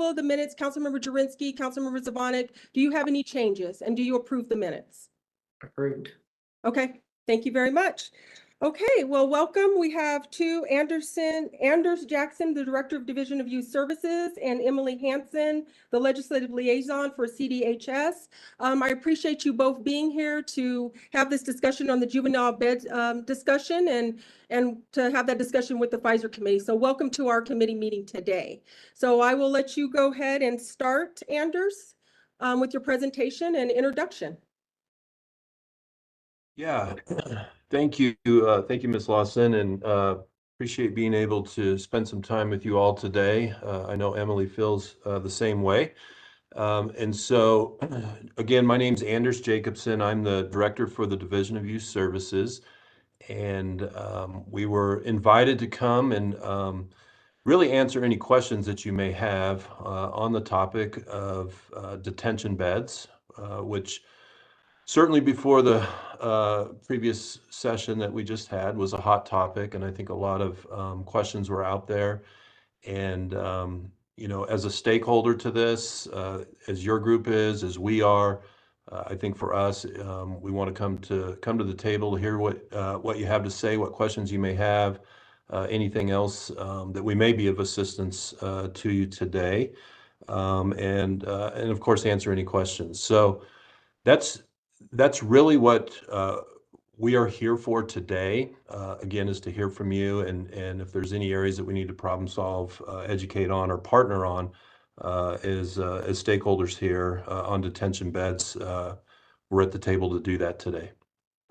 of the minutes, Councilmember Jurinsky, Councilmember Zvonek, do you have any changes and do you approve the minutes? Approved. Okay, thank you very much. Okay, well, welcome. We have Anders Jackson, the Director of Division of Youth Services, and Emily Hansen, the Legislative Liaison for CDHS. I appreciate you both being here to have this discussion on the juvenile bed discussion and to have that discussion with the Pfizer Committee. So welcome to our committee meeting today. So I will let you go ahead and start, Anders, with your presentation and introduction. Yeah, thank you, Ms. Lawson, and appreciate being able to spend some time with you all today. I know Emily feels the same way. And so, again, my name's Anders Jacobson. I'm the Director for the Division of Youth Services, and we were invited to come and really answer any questions that you may have on the topic of detention beds, which certainly before the previous session that we just had was a hot topic, and I think a lot of questions were out there. And you know, as a stakeholder to this, as your group is, as we are, I think for us, we want to come to the table, hear what you have to say, what questions you may have, anything else that we may be of assistance to you today, and of course answer any questions. So that's really what we are here for today. Again, is to hear from you, and if there's any areas that we need to problem solve, educate on, or partner on as stakeholders here on detention beds, we're at the table to do that today.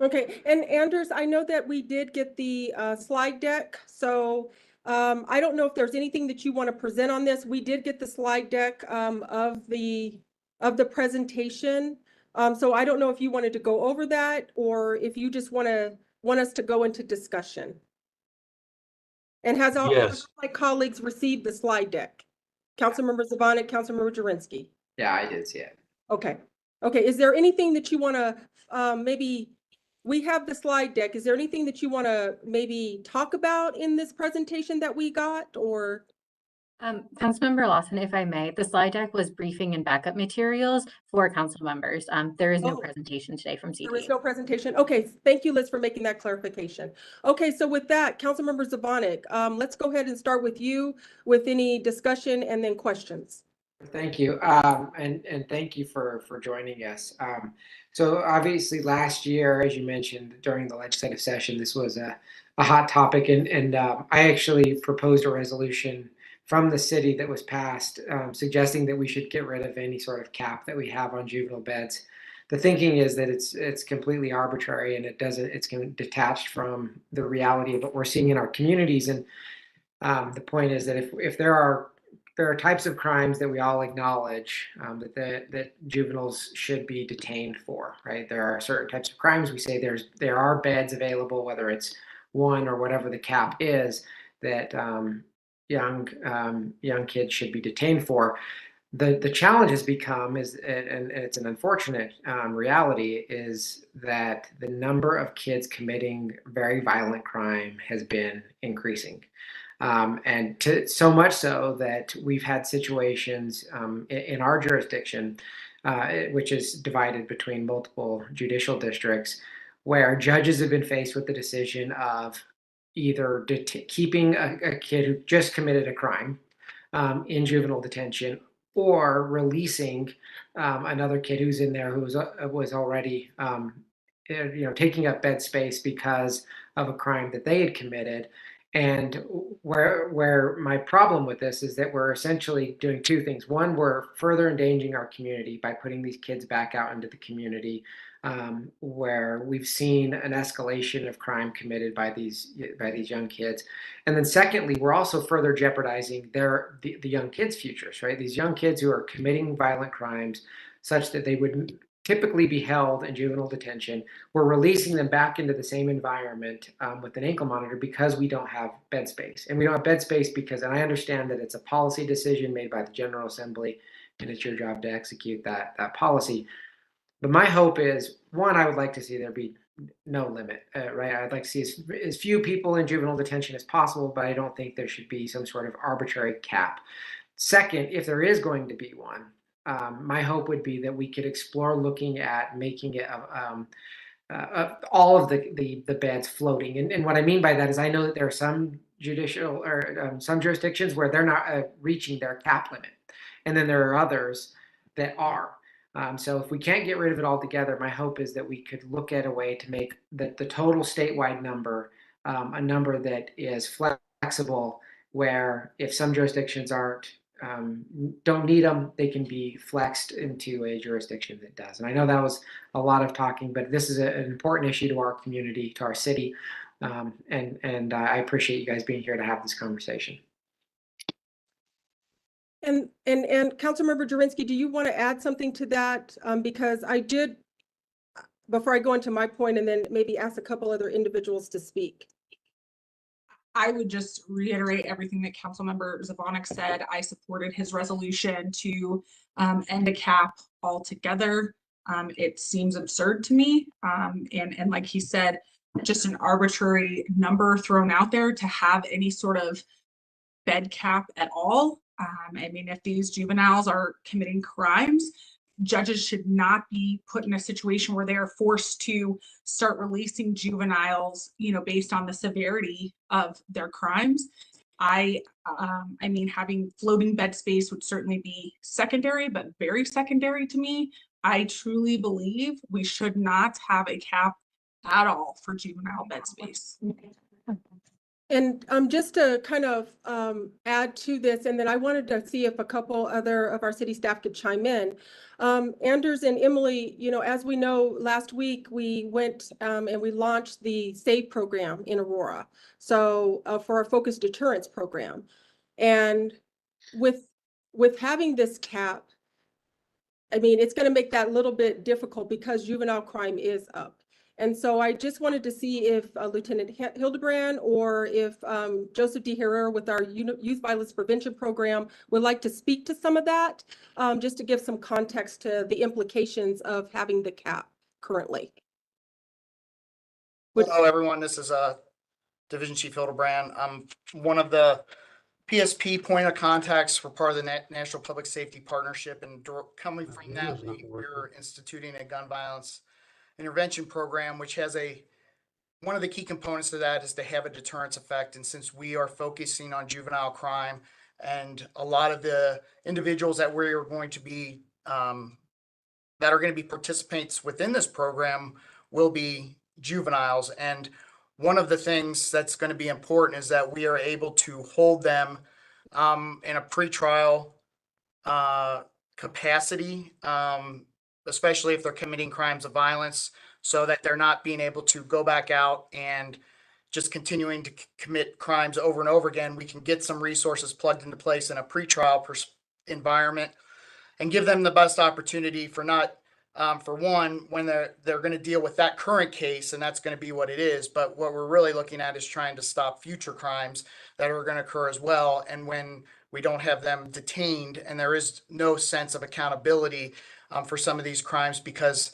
Okay, and Anders, I know that we did get the slide deck, so I don't know if there's anything that you want to present on this. We did get the slide deck of the presentation. So I don't know if you wanted to go over that or if you just want us to go into discussion. And has all my colleagues received the slide deck? Councilmember Zvonek, Councilmember Jurinsky. Yeah, I did see it. Okay. Okay. Is there anything that you want to maybe? We have the slide deck. Is there anything that you want to maybe talk about in this presentation that we got, or? Councilmember Lawson, if I may, the slide deck was briefing and backup materials for council members. There is no presentation today from CD. There is no presentation. Okay, thank you, Liz, for making that clarification. Okay, so with that, Councilmember Zvonek, let's go ahead and start with you with any discussion and then questions. Thank you, and thank you for joining us. So obviously last year, as you mentioned, during the legislative session, this was a hot topic, and I actually proposed a resolution from the city that was passed, suggesting that we should get rid of any sort of cap that we have on juvenile beds. The thinking is that it's completely arbitrary, and it's detached from the reality of what we're seeing in our communities. And the point is that if there are types of crimes that we all acknowledge that juveniles should be detained for, right? There are certain types of crimes we say there are beds available, whether it's one or whatever the cap is, that young kids should be detained for. The challenge has become and it's an unfortunate reality, is that the number of kids committing very violent crime has been increasing. And so much so that we've had situations in our jurisdiction, which is divided between multiple judicial districts, where judges have been faced with the decision of either keeping a kid who just committed a crime in juvenile detention, or releasing another kid who's in there who was already taking up bed space because of a crime that they had committed. And where my problem with this is that we're essentially doing two things. One, we're further endangering our community by putting these kids back out into the community, where we've seen an escalation of crime committed by these young kids. And then secondly, we're also further jeopardizing the young kids' futures, right? These young kids who are committing violent crimes such that they would typically be held in juvenile detention. We're releasing them back into the same environment with an ankle monitor because we don't have bed space. And we don't have bed space because, and I understand that it's a policy decision made by the General Assembly, and it's your job to execute that policy. But my hope is, one, I would like to see there be no limit, right? I'd like to see as few people in juvenile detention as possible, but I don't think there should be some sort of arbitrary cap. Second, if there is going to be one, my hope would be that we could explore looking at making it all of the beds floating. And what I mean by that is I know that there are some judicial or some jurisdictions where they're not reaching their cap limit. And then there are others that are. So if we can't get rid of it altogether, my hope is that we could look at a way to make the total statewide number a number that is flexible, where if some jurisdictions don't need them, they can be flexed into a jurisdiction that does. And I know that was a lot of talking, but this is an important issue to our community, to our city. And I appreciate you guys being here to have this conversation. And Councilmember Jurinsky, do you want to add something to that? Because I did, before I go into my point, and then maybe ask a couple other individuals to speak. I would just reiterate everything that Councilmember Zvonek said. I supported his resolution to end a cap altogether. It seems absurd to me. And like he said, just an arbitrary number thrown out there to have any sort of bed cap at all. I mean, if these juveniles are committing crimes, judges should not be put in a situation where they are forced to start releasing juveniles, based on the severity of their crimes. I mean, having floating bed space would certainly be secondary, but very secondary to me. I truly believe we should not have a cap at all for juvenile bed space. And just to kind of add to this, and then I wanted to see if a couple other of our city staff could chime in. Anders and Emily, as we know, last week we went and we launched the SAVE program in Aurora. So for our focused deterrence program. And with having this cap, I mean, it's going to make that a little bit difficult because juvenile crime is up. And so I just wanted to see if Lieutenant Hildebrand or if Joseph D. Herrera with our Youth Violence Prevention Program would like to speak to some of that, just to give some context to the implications of having the cap currently. Hello, everyone. This is Division Chief Hildebrand. I'm one of the PSP point of contacts for part of the National Public Safety Partnership. And coming from that, we're instituting a gun violence intervention program, which has one of the key components to that is to have a deterrence effect. And since we are focusing on juvenile crime, and a lot of the individuals that we're going to be that are going to be participants within this program will be juveniles. And one of the things that's going to be important is that we are able to hold them in a pretrial capacity, especially if they're committing crimes of violence, so that they're not being able to go back out and just continuing to commit crimes over and over again. We can get some resources plugged into place in a pretrial environment and give them the best opportunity for not, for one, when they're going to deal with that current case, and that's going to be what it is. But what we're really looking at is trying to stop future crimes that are going to occur as well. And when we don't have them detained and there is no sense of accountability for some of these crimes, because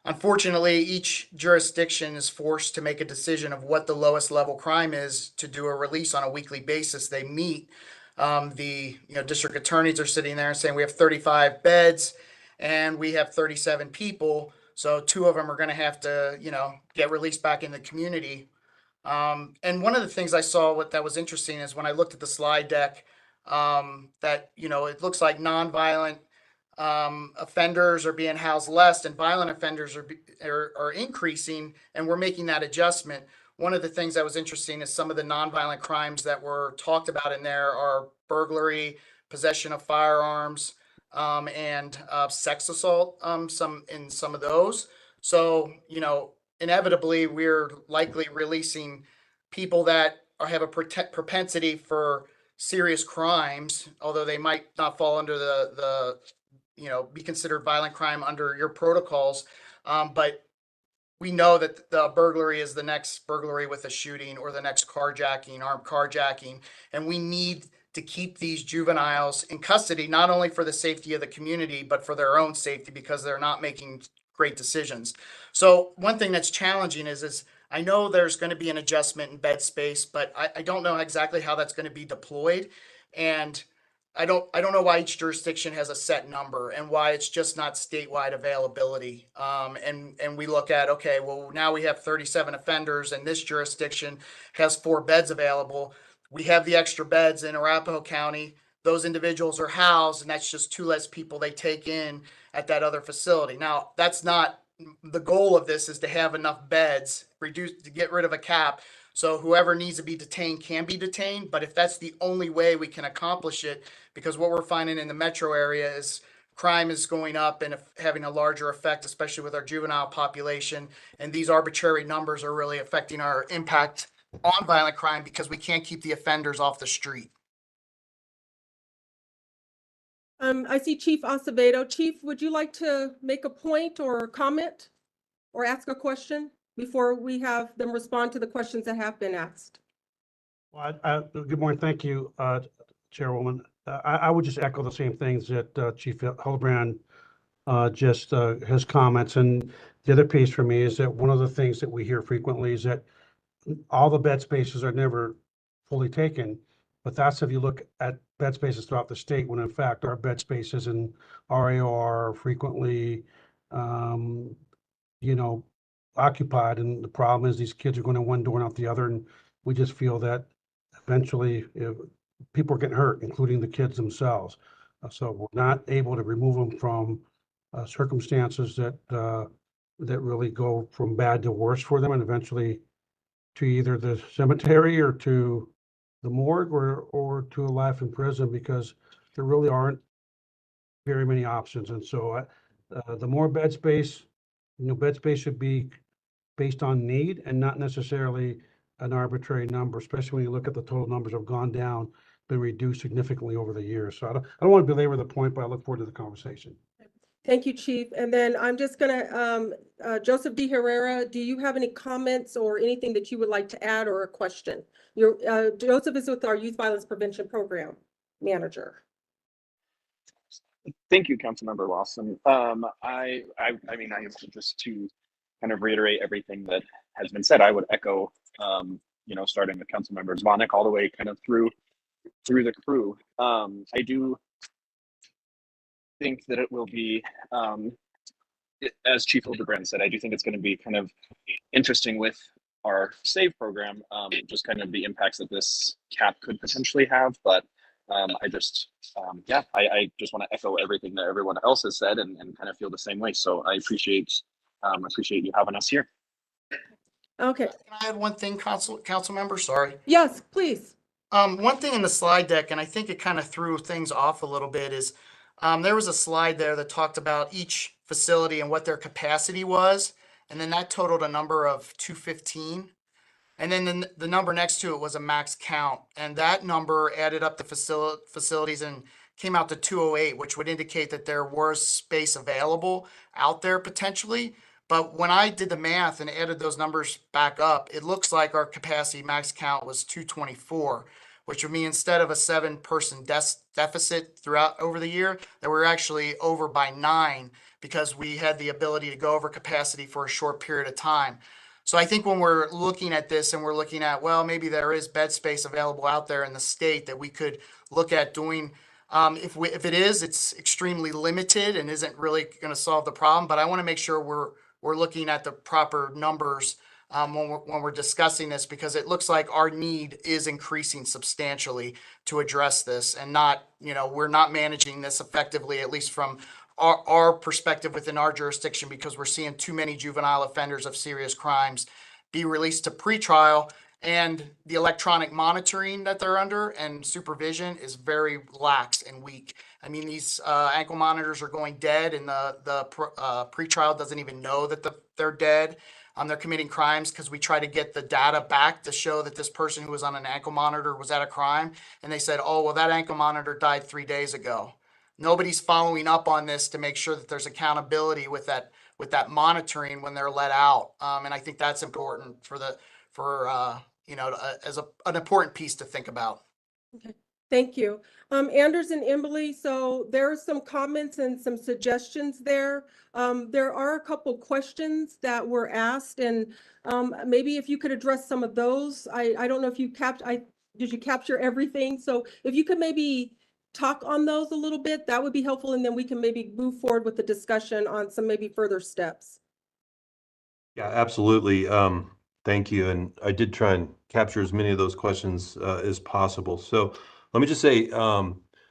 unfortunately each jurisdiction is forced to make a decision of what the lowest level crime is to do a release on a weekly basis. They meet the district attorneys are sitting there and saying we have 35 beds and we have 37 people, so 2 of them are going to have to get released back in the community. And one of the things I saw that was interesting is when I looked at the slide deck, that it looks like nonviolent offenders are being housed less and violent offenders are increasing, and we're making that adjustment. One of the things that was interesting is some of the nonviolent crimes that were talked about in there are burglary, possession of firearms, and sex assault, some of those. So, inevitably we're likely releasing people that have a propensity for serious crimes, although they might not fall under the be considered violent crime under your protocols. But we know that the burglary is the next burglary with a shooting, or the next carjacking, armed carjacking. And we need to keep these juveniles in custody, not only for the safety of the community, but for their own safety, because they're not making great decisions. So one thing that's challenging is I know there's going to be an adjustment in bed space, but I don't know exactly how that's going to be deployed. And I don't know why each jurisdiction has a set number and why it's just not statewide availability. And we look at, okay, well, now we have 37 offenders and this jurisdiction has 4 beds available. We have the extra beds in Arapahoe County. Those individuals are housed, and that's just 2 less people they take in at that other facility. Now, that's not the goal of this, is to have enough beds, to get rid of a cap. So whoever needs to be detained can be detained. But if that's the only way we can accomplish it, because what we're finding in the metro area is crime is going up and having a larger effect, especially with our juvenile population. And these arbitrary numbers are really affecting our impact on violent crime because we can't keep the offenders off the street. I see Chief Acevedo. Chief, would you like to make a point or comment or ask a question before we have them respond to the questions that have been asked? Well, good morning. Thank you, Chairwoman. I would just echo the same things that Chief Hildebrand just his comments. And the other piece for me is that one of the things that we hear frequently is that all the bed spaces are never fully taken. But that's if you look at bed spaces throughout the state, when in fact our bed spaces in RAR are frequently, occupied. And the problem is these kids are going in one door and out the other. And we just feel that eventually people are getting hurt, including the kids themselves. So we're not able to remove them from circumstances that really go from bad to worse for them, and eventually to either the cemetery or to the morgue or to a life in prison, because there really aren't very many options. And so the more bed space, bed space should be based on need and not necessarily an arbitrary number, especially when you look at the total numbers have gone down, been reduced significantly over the years. So I don't want to belabor the point, but I look forward to the conversation. Thank you, Chief. And then I'm just gonna, Joseph D. Herrera, do you have any comments or anything that you would like to add or a question? Joseph is with our Youth Violence Prevention Program Manager. Thank you, Councilmember Lawson. I mean, just to kind of reiterate everything that has been said, I would echo, starting with Councilmember Zvonek all the way kind of through the crew. I do think that it will be, as Chief Hildebrand said, I do think it's going to be kind of interesting with our SAVE program, just kind of the impacts that this cap could potentially have. But I just want to echo everything that everyone else has said and kind of feel the same way. So I appreciate you having us here. Okay. Can I add one thing, council member? Sorry. Yes, please. One thing in the slide deck, and I think it kind of threw things off a little bit, is there was a slide there that talked about each facility and what their capacity was. And then that totaled a number of 215. And then the number next to it was a max count. And that number added up the facilities and came out to 208, which would indicate that there was space available out there potentially. But when I did the math and added those numbers back up, it looks like our capacity max count was 224, which would mean instead of a 7-person deficit throughout over the year, that we're actually over by 9 because we had the ability to go over capacity for a short period of time. So I think when we're looking at this and we're looking at, well, maybe there is bed space available out there in the state that we could look at doing. If it is, it's extremely limited and isn't really going to solve the problem. But I want to make sure we're looking at the proper numbers when we're discussing this, because it looks like our need is increasing substantially to address this, and not, we're not managing this effectively, at least from our perspective within our jurisdiction, because we're seeing too many juvenile offenders of serious crimes be released to pretrial, and the electronic monitoring that they're under and supervision is very lax and weak. I mean, these ankle monitors are going dead, and the pretrial doesn't even know that they're dead. They're committing crimes because we try to get the data back to show that this person who was on an ankle monitor was at a crime. And they said, oh, well, that ankle monitor died 3 days ago. Nobody's following up on this to make sure that there's accountability with that monitoring when they're let out. And I think that's important as an important piece to think about. Okay, thank you. Anders and Emily, so there are some comments and some suggestions there. There are a couple questions that were asked, and maybe if you could address some of those. I don't know if you did you capture everything? So if you could maybe talk on those a little bit, that would be helpful. And then we can maybe move forward with the discussion on some maybe further steps. Yeah, absolutely. Thank you. And I did try and capture as many of those questions as possible. So let me just say,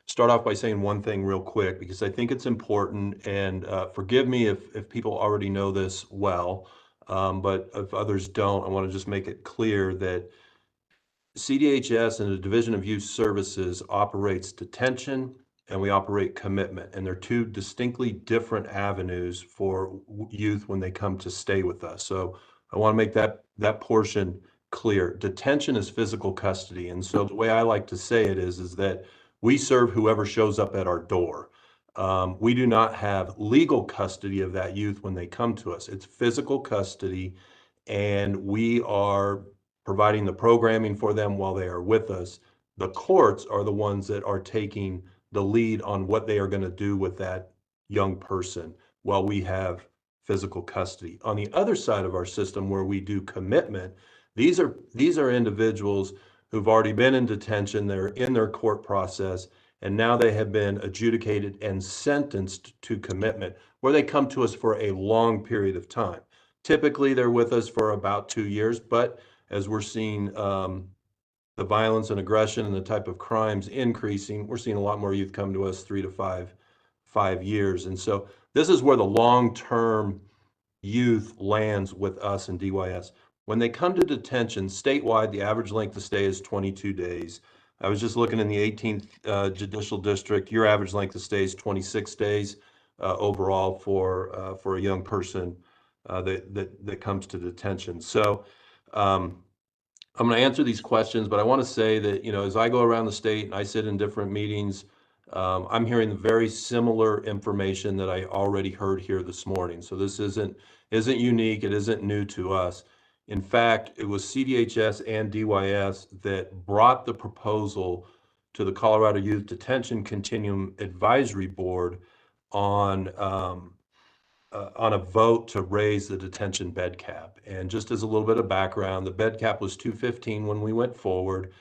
start off by saying one thing real quick, because I think it's important, and forgive me if people already know this well, but if others don't, I want to just make it clear that CDHS and the Division of Youth Services operates detention and we operate commitment. And they're two distinctly different avenues for youth when they come to stay with us. So I want to make that portion clear. Detention is physical custody. And so the way I like to say it is that we serve whoever shows up at our door. We do not have legal custody of that youth when they come to us. It's physical custody, and we are providing the programming for them while they are with us. The courts are the ones that are taking the lead on what they are going to do with that young person while we have physical custody. On the other side of our system, where we do commitment, these are individuals who've already been in detention, they're in their court process, and now they have been adjudicated and sentenced to commitment, where they come to us for a long period of time. Typically, they're with us for about 2 years, but as we're seeing the violence and aggression and the type of crimes increasing, we're seeing a lot more youth come to us 3 to 5 years. And so this is where the long-term youth lands with us in DYS. When they come to detention, statewide, the average length of stay is 22 days. I was just looking in the 18th Judicial District, your average length of stay is 26 days overall for a young person that comes to detention. So I'm going to answer these questions, but I want to say that, as I go around the state and I sit in different meetings, I'm hearing very similar information that I already heard here this morning. So this isn't unique. It isn't new to us. In fact, it was CDHS and DYS that brought the proposal to the Colorado Youth Detention Continuum Advisory Board on a vote to raise the detention bed cap. And just as a little bit of background, the bed cap was 215 when we went forward.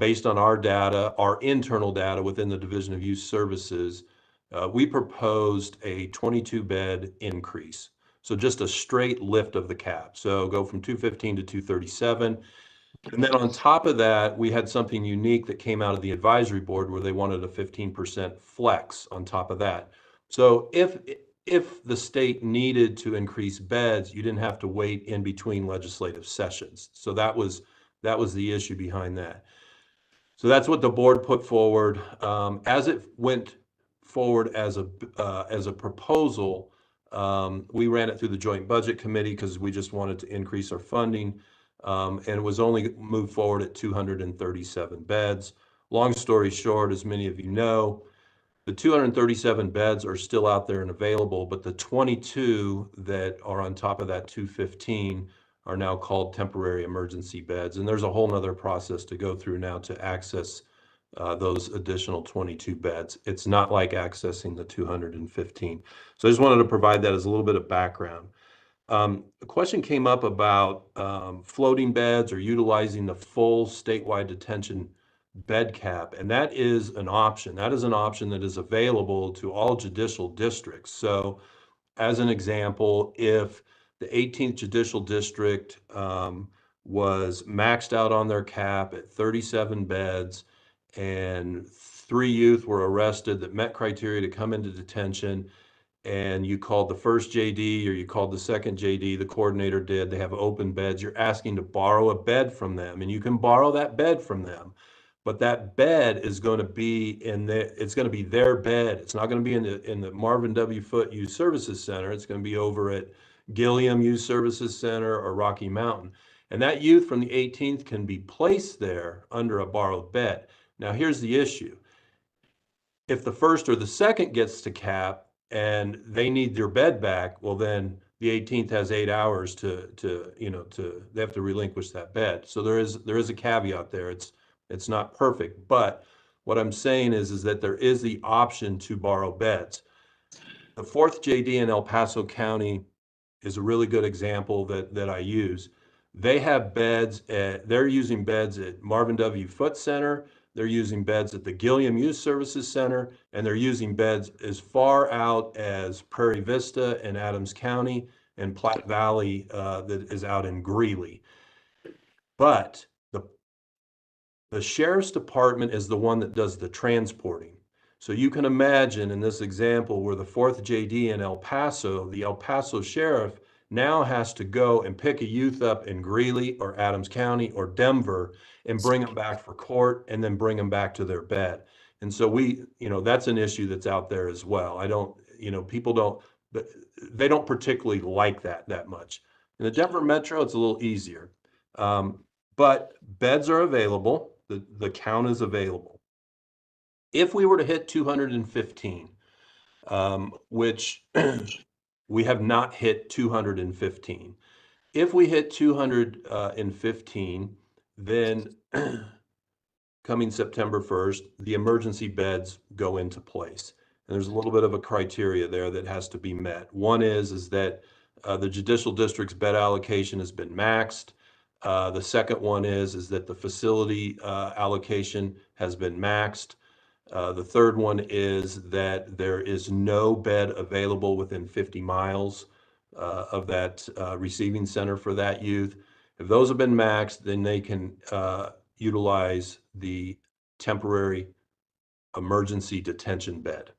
Based on our data, our internal data within the Division of Youth Services, we proposed a 22 bed increase. So just a straight lift of the cap. So go from 215 to 237. And then on top of that, we had something unique that came out of the advisory board where they wanted a 15% flex on top of that. So if the state needed to increase beds, you didn't have to wait in between legislative sessions. So that was the issue behind that. So that's what the board put forward. As it went forward as a proposal, we ran it through the Joint Budget Committee because we just wanted to increase our funding, and it was only moved forward at 237 beds. Long story short, as many of you know, the 237 beds are still out there and available, but the 22 that are on top of that 215 are now called temporary emergency beds. And there's a whole nother process to go through now to access those additional 22 beds. It's not like accessing the 215. So I just wanted to provide that as a little bit of background. A question came up about floating beds or utilizing the full statewide detention bed cap, and that is an option. That is an option that is available to all judicial districts. So as an example, if the 18th Judicial District was maxed out on their cap at 37 beds and 3 youth were arrested that met criteria to come into detention, and you called the first JD or you called the second JD, the coordinator did, they have open beds, you're asking to borrow a bed from them, and you can borrow that bed from them. But that bed is going to be it's going to be their bed. It's not going to be in the Marvin W. Foote Youth Services Center. It's going to be over at Gilliam Youth Services Center or Rocky Mountain. And that youth from the 18th can be placed there under a borrowed bed. Now, here's the issue. If the first or the second gets to cap and they need their bed back, well, then the 18th has 8 hours they have to relinquish that bed. So there is a caveat there. It's not perfect, but what I'm saying is that there is the option to borrow beds. The 4th JD in El Paso County is a really good example that I use. They have beds they're using beds at Marvin W. Foote Center. they're using beds at the Gilliam Youth Services Center, and they're using beds as far out as Prairie Vista and Adams County and Platte Valley that is out in Greeley. But the sheriff's department is the one that does the transporting. So you can imagine in this example where the 4th JD in El Paso, the El Paso sheriff now has to go and pick a youth up in Greeley or Adams County or Denver and bring them back for court and then bring them back to their bed. And so that's an issue that's out there as well. People don't, but they don't particularly like that much. In the Denver Metro, it's a little easier. But beds are available. The count is available. If we were to hit 215, which we have not hit 215. If we hit 215, then coming September 1st, the emergency beds go into place. And there's a little bit of a criteria there that has to be met. One is that the judicial district's bed allocation has been maxed. The second one is that the facility allocation has been maxed. The third one is that there is no bed available within 50 miles of that receiving center for that youth. If those have been maxed, then they can utilize the temporary emergency detention bed.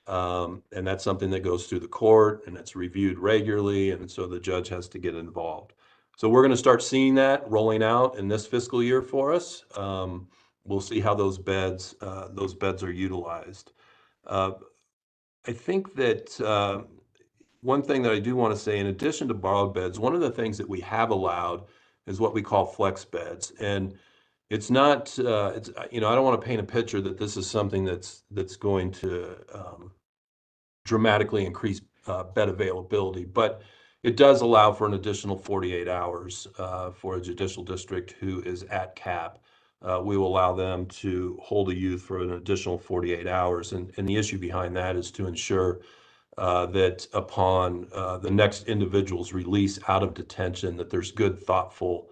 And that's something that goes through the court and it's reviewed regularly. And so the judge has to get involved. So we're going to start seeing that rolling out in this fiscal year for us. We'll see how those beds are utilized. I think that one thing that I do want to say, in addition to borrowed beds, one of the things that we have allowed is what we call flex beds. And it's not, I don't want to paint a picture that this is something that's going to dramatically increase bed availability, but it does allow for an additional 48 hours for a judicial district who is at cap. We will allow them to hold a youth for an additional 48 hours. And the issue behind that is to ensure that upon the next individual's release out of detention, that there's good, thoughtful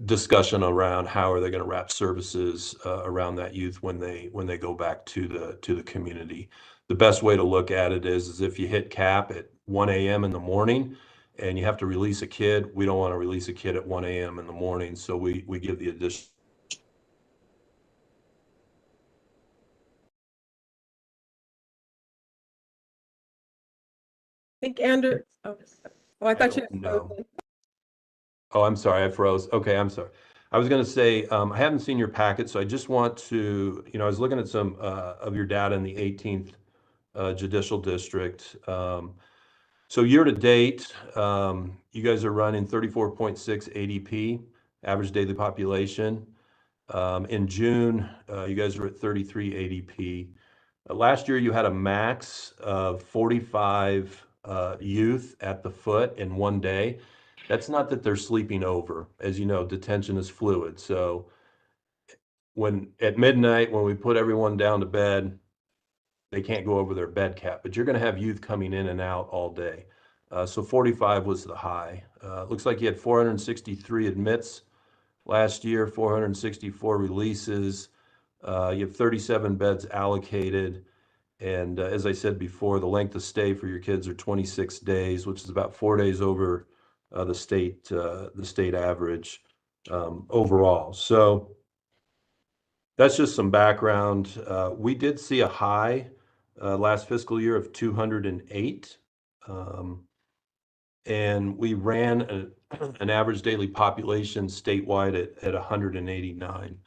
discussion around how are they going to wrap services around that youth when they go back to the community. The best way to look at it is if you hit cap at 1 a.m. in the morning and you have to release a kid, we don't want to release a kid at 1 a.m. in the morning, so we give the addition. I think Andrew, I thought you had No. frozen. Oh, I'm sorry, I froze. Okay, I'm sorry. I was going to say, I haven't seen your packet, so I just want to, I was looking at some of your data in the 18th Judicial District. So year to date, you guys are running 34.6 ADP, average daily population. In June, you guys were at 33 ADP. Last year, you had a max of 45 youth at the foot in one day. That's not that they're sleeping over. As you know, detention is fluid. So at midnight, when we put everyone down to bed, they can't go over their bed cap, but you're going to have youth coming in and out all day. So 45 was the high. Looks like you had 463 admits last year, 464 releases. You have 37 beds allocated. And as I said before, the length of stay for your kids are 26 days, which is about 4 days over the state average overall. So that's just some background. We did see a high last fiscal year of 208. And we ran an average daily population statewide at 189.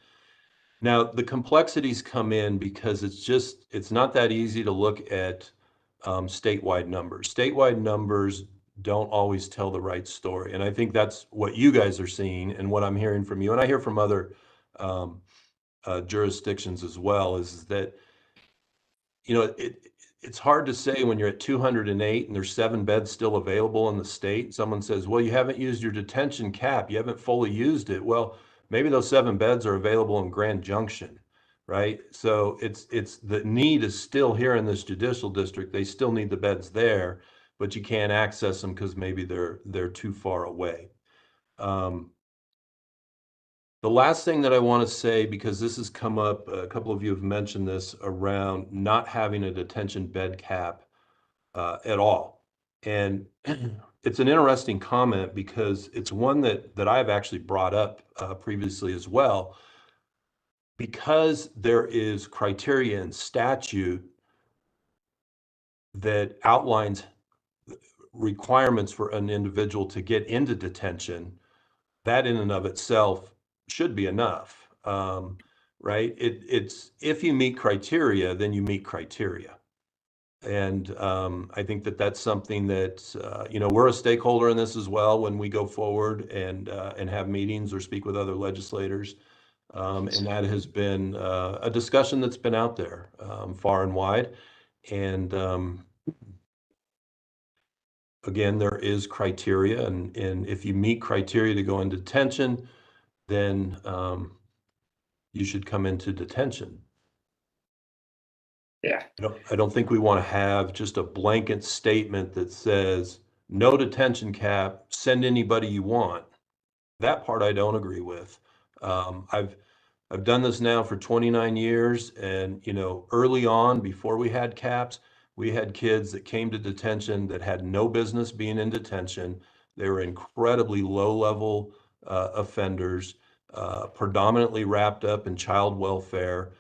Now, the complexities come in because it's not that easy to look at statewide numbers. Statewide numbers don't always tell the right story. And I think that's what you guys are seeing and what I'm hearing from you. And I hear from other jurisdictions as well, is that, it's hard to say when you're at 208 and there's 7 beds still available in the state. Someone says, well, you haven't used your detention cap. You haven't fully used it. Well, maybe those 7 beds are available in Grand Junction, right? So it's the need is still here in this judicial district. They still need the beds there, but you can't access them because maybe they're too far away. The last thing that I want to say, because this has come up, a couple of you have mentioned this around not having a detention bed cap at all. And it's an interesting comment because it's one that I've actually brought up previously as well. Because there is criteria in statute that outlines requirements for an individual to get into detention, that in and of itself should be enough, right? It's if you meet criteria, then you meet criteria. And I think that that's something that, you know, we're a stakeholder in this as well when we go forward and have meetings or speak with other legislators. And that has been a discussion that's been out there far and wide. And again, there is criteria, and if you meet criteria to go into detention, then you should come into detention. Yeah. I don't think we want to have just a blanket statement that says no detention cap, send anybody you want. That part I don't agree with. I've done this now for 29 years, and you know, early on, before we had caps, we had kids that came to detention that had no business being in detention. They were incredibly low-level offenders, predominantly wrapped up in child welfare.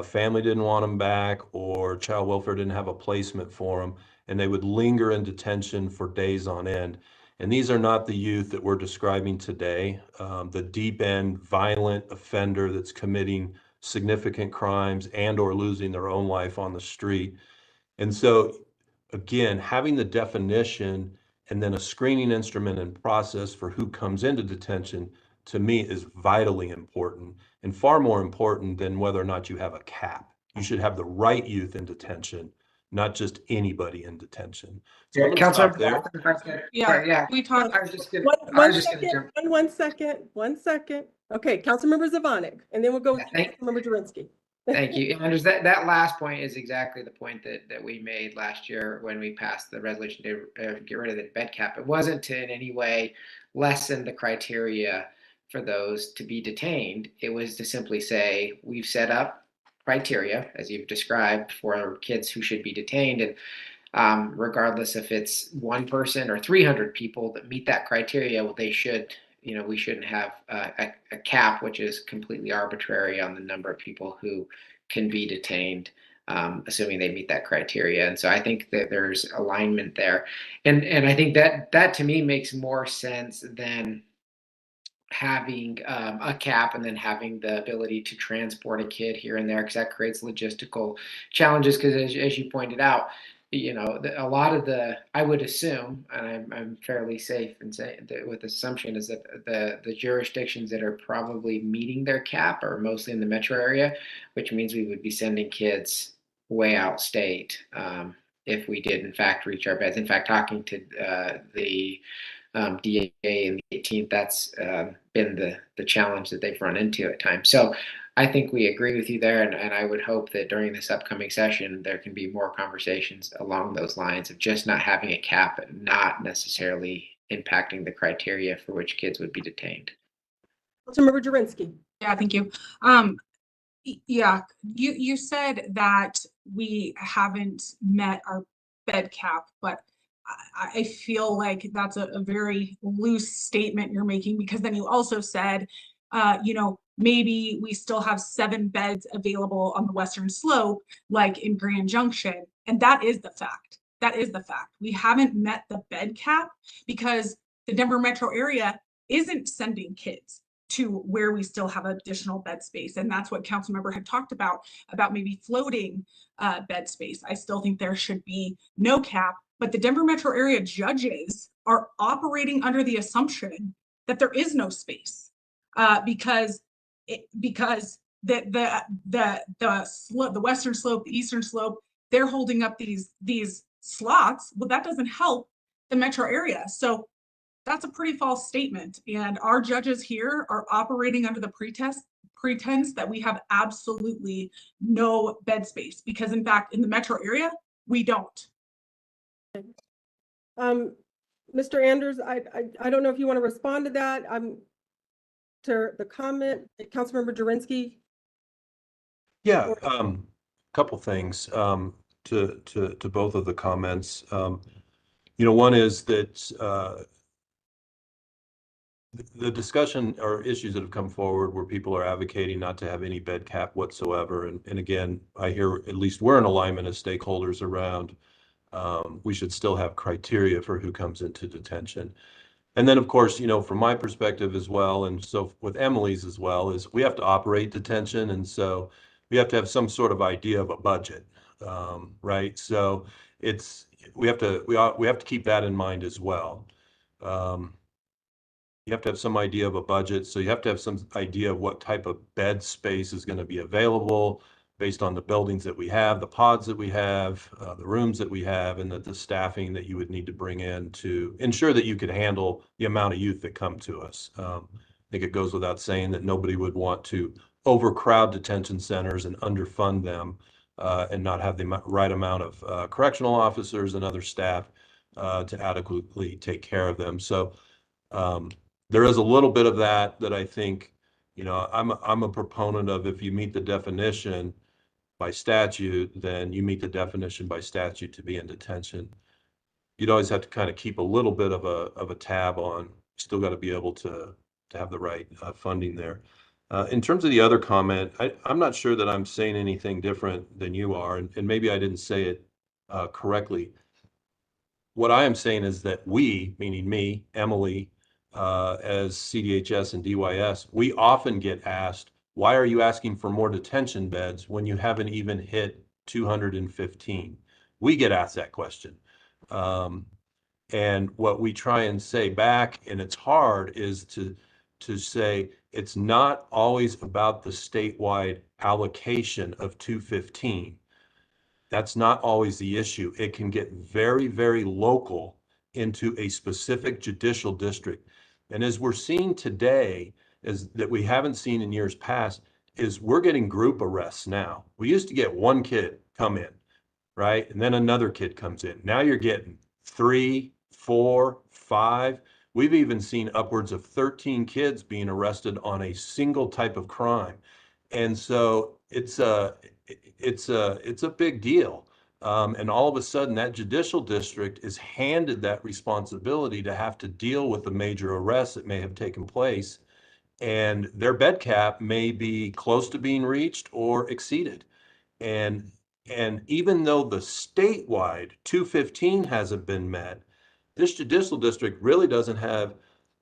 Family didn't want them back, or child welfare didn't have a placement for them, and they would linger in detention for days on end. And these are not the youth that we're describing today, the deep end violent offender that's committing significant crimes and or losing their own life on the street. And so, again, having the definition and then a screening instrument and process for who comes into detention, to me, is vitally important and far more important than whether or not you have a cap. You should have the right youth in detention, not just anybody in detention. So I'm gonna stop there. Yeah, we talked. I was just gonna, One second. Okay, Councilmember Zvonek, and then we'll go with Councilmember Jurinsky. Thank you. And that last point is exactly the point that we made last year when we passed the resolution to get rid of the bed cap. It wasn't to in any way lessen the criteria for those to be detained. It was to simply say, we've set up criteria, as you've described, for kids who should be detained. And regardless if it's one person or 300 people that meet that criteria, well, they should, you know, we shouldn't have a cap, which is completely arbitrary on the number of people who can be detained, assuming they meet that criteria. And so I think that there's alignment there. And I think that to me makes more sense than having a cap and then having the ability to transport a kid here and there, because that creates logistical challenges. Because as you pointed out, you know, a lot of I would assume, and I'm fairly safe in saying that with assumption, is that the jurisdictions that are probably meeting their cap are mostly in the metro area, which means we would be sending kids way out state if we did in fact reach our beds. In fact, talking to the DA in the 18th, that's been the challenge that they've run into at times. So I think we agree with you there, and I would hope that during this upcoming session there can be more conversations along those lines of just not having a cap and not necessarily impacting the criteria for which kids would be detained. Councilmember Jurinsky. Yeah, thank you. Yeah, you said that we haven't met our bed cap, but I feel like that's a very loose statement you're making, because then you also said, you know, maybe we still have 7 beds available on the western slope, like in Grand Junction. And that is the fact. That is the fact. We haven't met the bed cap because the Denver metro area isn't sending kids to where we still have additional bed space. And that's what Councilmember had talked about maybe floating bed space. I still think there should be no cap, but the Denver metro area judges are operating under the assumption that there is no space because the western slope, the eastern slope, they're holding up these slots. Well, that doesn't help the metro area. So that's a pretty false statement. And our judges here are operating under the pretense that we have absolutely no bed space, because in fact, in the metro area, we don't. Mr. Anders, I don't know if you want to respond to that. to the comment, Councilmember Jurinsky? Yeah, couple things to both of the comments. One is that the discussion or issues that have come forward where people are advocating not to have any bed cap whatsoever. And again, I hear at least we're in alignment as stakeholders around we should still have criteria for who comes into detention. And then, of course, from my perspective as well, and so with Emily's as well, is we have to operate detention. And so we have to have some sort of idea of a budget, right? So we have to keep that in mind as well. You have to have some idea of a budget. So you have to have some idea of what type of bed space is going to be available based on the buildings that we have, the pods that we have, the rooms that we have, and the staffing that you would need to bring in to ensure that you could handle the amount of youth that come to us. I think it goes without saying that nobody would want to overcrowd detention centers and underfund them and not have the right amount of correctional officers and other staff to adequately take care of them. So there is a little bit of that I think, I'm a proponent of. If you meet the definition by statute, then you meet the definition by statute to be in detention. You'd always have to kind of keep a little bit of a tab on. Still got to be able to have the right funding there. In terms of the other comment, I'm not sure that I'm saying anything different than you are, and maybe I didn't say it correctly. What I am saying is that we, meaning me, Emily, as CDHS and DYS, we often get asked, why are you asking for more detention beds when you haven't even hit 215? We get asked that question. And what we try and say back, and it's hard, is to say it's not always about the statewide allocation of 215. That's not always the issue. It can get very, very local into a specific judicial district. And as we're seeing today, is that we haven't seen in years past, is we're getting group arrests now. We used to get one kid come in, right? And then another kid comes in. Now you're getting 3, 4, 5. We've even seen upwards of 13 kids being arrested on a single type of crime. And so it's a big deal. And all of a sudden that judicial district is handed that responsibility to have to deal with the major arrests that may have taken place. And their bed cap may be close to being reached or exceeded. And even though the statewide 215 hasn't been met, this judicial district really doesn't have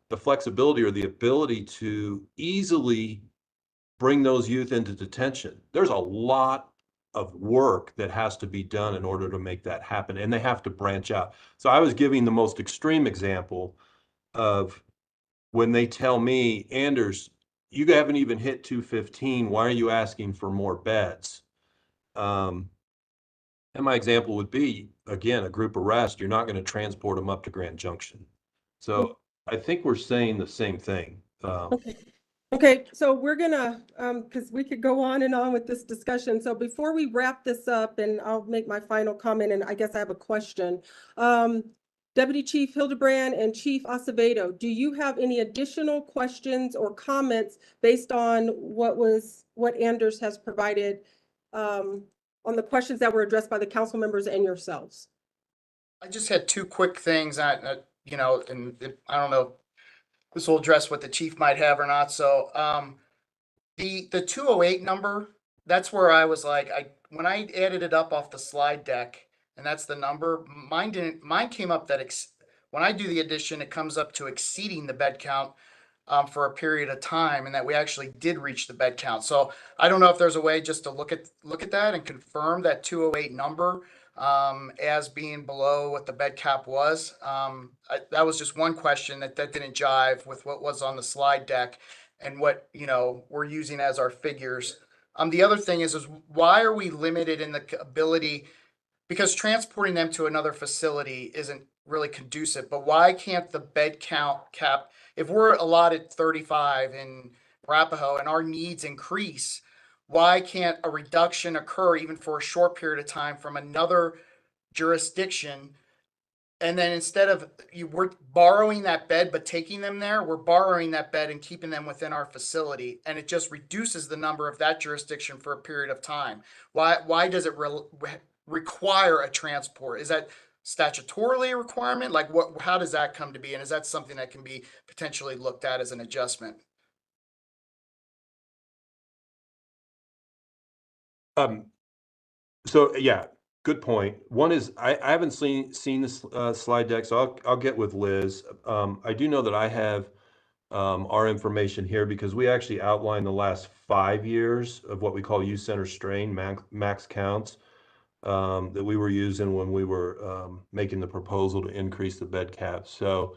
the flexibility or the ability to easily bring those youth into detention. There's a lot of work that has to be done in order to make that happen, and they have to branch out. So I was giving the most extreme example of when they tell me, Anders, you haven't even hit 215, why are you asking for more beds? And my example would be, again, a group arrest, you're not going to transport them up to Grand Junction. So I think we're saying the same thing. Okay, so we're gonna, because we could go on and on with this discussion. So before we wrap this up, and I'll make my final comment, and I guess I have a question. Deputy Chief Hildebrand and Chief Acevedo, do you have any additional questions or comments based on what Anders has provided on the questions that were addressed by the council members and yourselves? I just had 2 quick things. And I don't know if this will address what the chief might have or not. So the 208 number, that's where I was like, when I added it up off the slide deck, and that's the number, mine came up that when I do the addition, it comes up to exceeding the bed count for a period of time, and that we actually did reach the bed count. So I don't know if there's a way just to look at that and confirm that 208 number as being below what the bed cap was. That was just one question that didn't jive with what was on the slide deck and what we're using as our figures. The other thing is why are we limited in the ability, because transporting them to another facility isn't really conducive, but why can't the bed count cap, if we're allotted 35 in Arapahoe and our needs increase, why can't a reduction occur even for a short period of time from another jurisdiction And then instead of we're borrowing that bed, but taking them there, we're borrowing that bed and keeping them within our facility. And it just reduces the number of that jurisdiction for a period of time. Why does it require a transport? Is that statutorily a requirement? Like how does that come to be? And is that something that can be potentially looked at as an adjustment? So yeah, good point. One is I haven't seen this slide deck, so I'll get with Liz. I do know that I have our information here because we actually outlined the last 5 years of what we call youth center strain max counts that we were using when we were making the proposal to increase the bed cap. So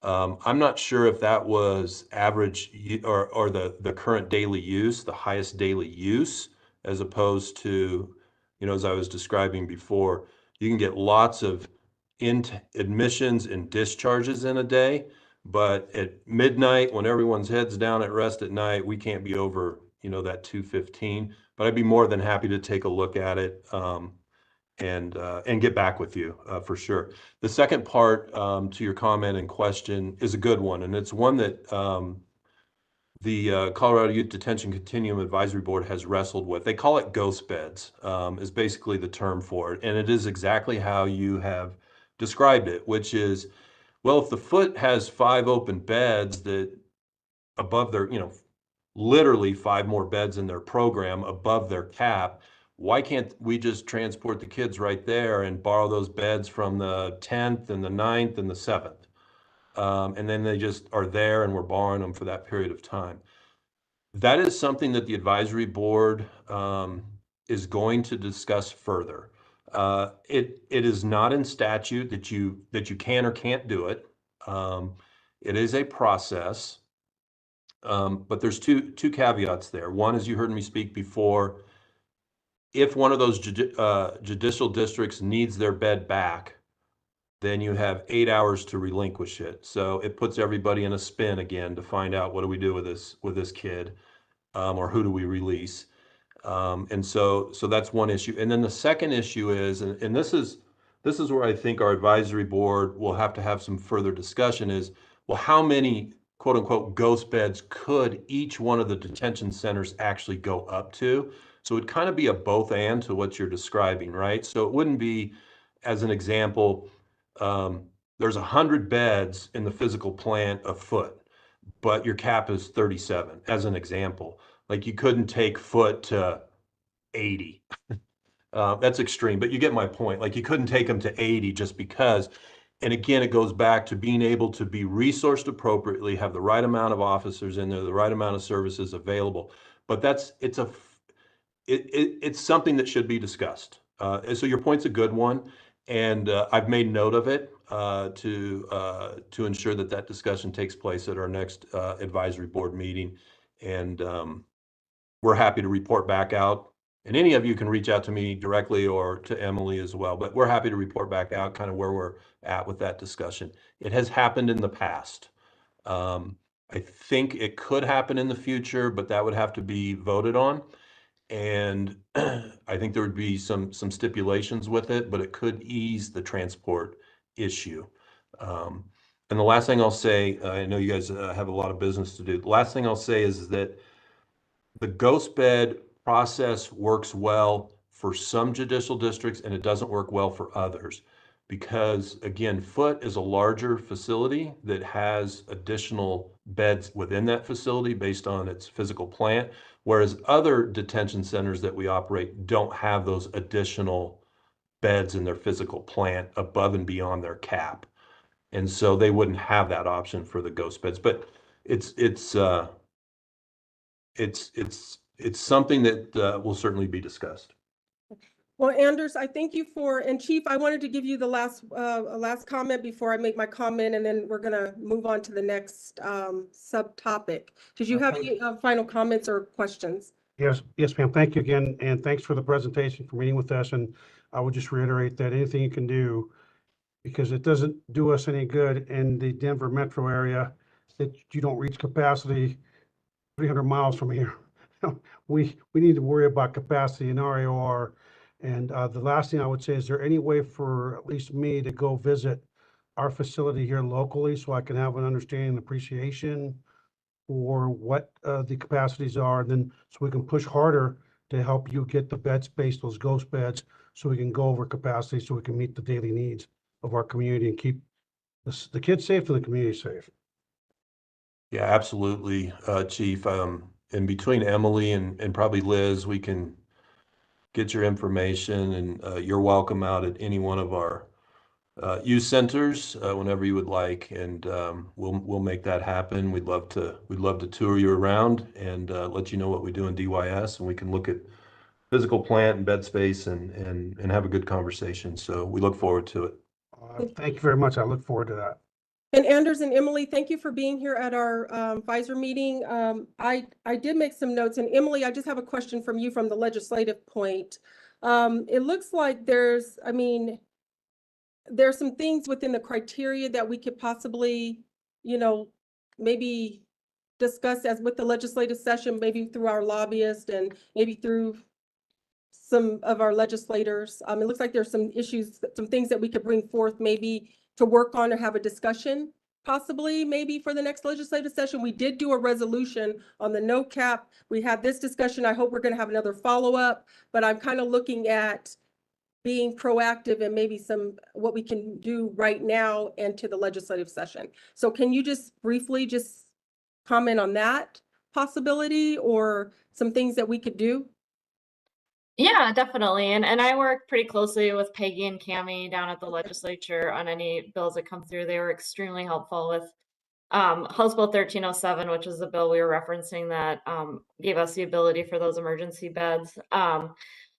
I'm not sure if that was average or the current daily use, the highest daily use, as opposed to, as I was describing before, you can get lots of admissions and discharges in a day, but at midnight, when everyone's heads down at rest at night, we can't be over, that 215. But I'd be more than happy to take a look at it and get back with you for sure. The second part to your comment and question is a good one, and it's one that the Colorado Youth Detention Continuum Advisory Board has wrestled with. They call it ghost beds, is basically the term for it, and it is exactly how you have described it, which is, well, if the foot has 5 open beds that above their, literally 5 more beds in their program above their cap, why can't we just transport the kids right there and borrow those beds from the 10th and the 9th and the 7th? And then they just are there and we're borrowing them for that period of time. That is something that the advisory board is going to discuss further. It is not in statute that you can or can't do it. It is a process, but there's two caveats there. One, as you heard me speak before, if one of those judicial districts needs their bed back, then you have 8 hours to relinquish it. So it puts everybody in a spin again to find out what do we do with this kid, or who do we release. And so that's one issue. And then the second issue is, and this is where I think our advisory board will have to have some further discussion is, well, how many quote unquote ghost beds could each one of the detention centers actually go up to? So it'd kind of be a both and to what you're describing, right? So it wouldn't be, as an example, there's 100 beds in the physical plant a foot, but your cap is 37, as an example. Like you couldn't take foot to 80. That's extreme, but you get my point. Like you couldn't take them to 80 just because. And again, it goes back to being able to be resourced appropriately, have the right amount of officers in there, the right amount of services available. But it's something that should be discussed. And so your point's a good one, and I've made note of it to ensure that discussion takes place at our next advisory board meeting. And we're happy to report back out. And any of you can reach out to me directly or to Emily as well, but we're happy to report back out kind of where we're at with that discussion. It has happened in the past. I think it could happen in the future, but that would have to be voted on. And I think there would be some stipulations with it, but it could ease the transport issue. And the last thing I'll say, I know you guys have a lot of business to do. The last thing I'll say is that the ghost bed process works well for some judicial districts and it doesn't work well for others. Because again, Foote is a larger facility that has additional beds within that facility based on its physical plant, whereas other detention centers that we operate don't have those additional beds in their physical plant above and beyond their cap. And so they wouldn't have that option for the ghost beds. But it's something that will certainly be discussed. Well, Anders, I thank you and Chief, I wanted to give you the last comment before I make my comment, and then we're going to move on to the next subtopic. Did you have any final comments or questions? Yes, ma'am. Thank you again. And thanks for the presentation, for meeting with us. And I would just reiterate that anything you can do, because it doesn't do us any good in the Denver metro area that you don't reach capacity 300 miles from here. We need to worry about capacity in RAOR. And the last thing I would say, is there any way for at least me to go visit our facility here locally so I can have an understanding and appreciation for what the capacities are, and then so we can push harder to help you get the bed space, those ghost beds, so we can go over capacity, so we can meet the daily needs of our community and keep the kids safe and the community safe. Yeah, absolutely, Chief. And between Emily and probably Liz, we can get your information, and you're welcome out at any one of our youth centers whenever you would like, and we'll make that happen. We'd love to tour you around and let you know what we do in DYS, and we can look at physical plant and bed space and have a good conversation. So we look forward to it. Thank you very much. I look forward to that. And Anders and Emily, thank you for being here at our Pfizer meeting. I did make some notes, and Emily, I just have a question from you from the legislative point. It looks like there's some things within the criteria that we could possibly, maybe discuss as with the legislative session, maybe through our lobbyists and maybe through some of our legislators. It looks like there's some issues, some things that we could bring forth maybe to work on or have a discussion, possibly maybe for the next legislative session. We did do a resolution on the no cap. We had this discussion. I hope we're going to have another follow-up, but I'm kind of looking at being proactive and maybe what we can do right now and to the legislative session. So can you just briefly just comment on that possibility or some things that we could do? Yeah, definitely. And I work pretty closely with Peggy and Cammie down at the legislature on any bills that come through. They were extremely helpful with House Bill 1307, which is the bill we were referencing that gave us the ability for those emergency beds.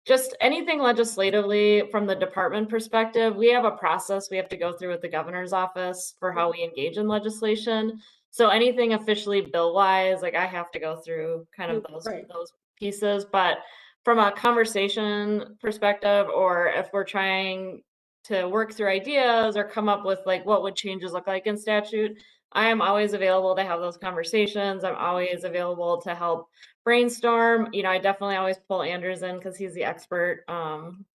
Just anything legislatively from the department perspective, we have a process we have to go through with the governor's office for how we engage in legislation. So anything officially bill-wise, like I have to go through kind of those pieces. But from a conversation perspective, or if we're trying to work through ideas or come up with like what would changes look like in statute, I am always available to have those conversations. I'm always available to help brainstorm. I definitely always pull Anders in because he's the expert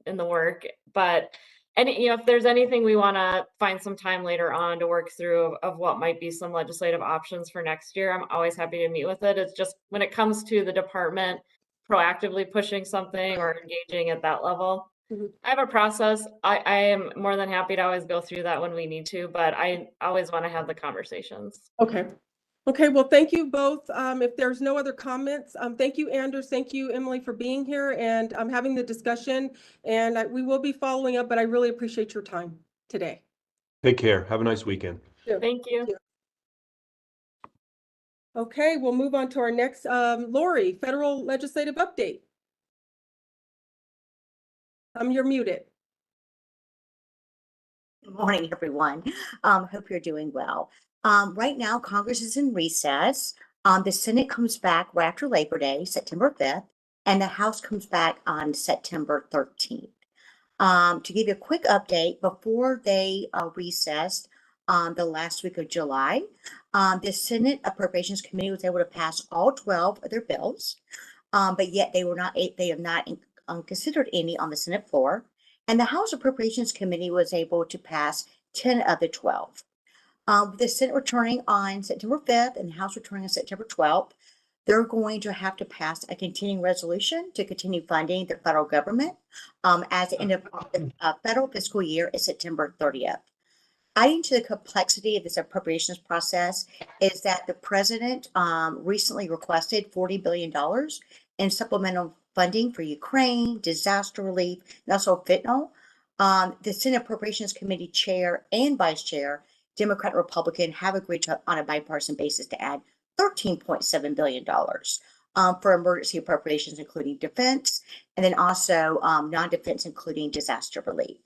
in the work. But if there's anything we want to find some time later on to work through of what might be some legislative options for next year, I'm always happy to meet with it. It's just when it comes to the department proactively pushing something or engaging at that level, I have a process. I am more than happy to always go through that when we need to, but I always want to have the conversations. Okay, well, thank you both. If there's no other comments, thank you, Anders. Thank you, Emily, for being here and having the discussion. And we will be following up, but I really appreciate your time today. Take care. Have a nice weekend. Thank you. Okay, we'll move on to our next, Lori, federal legislative update. You're muted. Good morning, everyone. Hope you're doing well. Right now, Congress is in recess. The Senate comes back right after Labor Day, September 5th, and the House comes back on September 13th. To give you a quick update, before they recessed the last week of July, the Senate Appropriations Committee was able to pass all 12 of their bills, but yet they have not considered any on the Senate floor. And the House Appropriations Committee was able to pass 10 of the 12. The Senate returning on September 5th and the House returning on September 12th, they're going to have to pass a continuing resolution to continue funding the federal government as the end of the federal fiscal year is September 30th. Adding to the complexity of this appropriations process is that the president recently requested $40 billion in supplemental funding for Ukraine, disaster relief, and also fentanyl. The Senate Appropriations Committee chair and vice chair, Democrat and Republican, have agreed to, on a bipartisan basis, to add $13.7 billion for emergency appropriations, including defense, and then also non-defense, including disaster relief.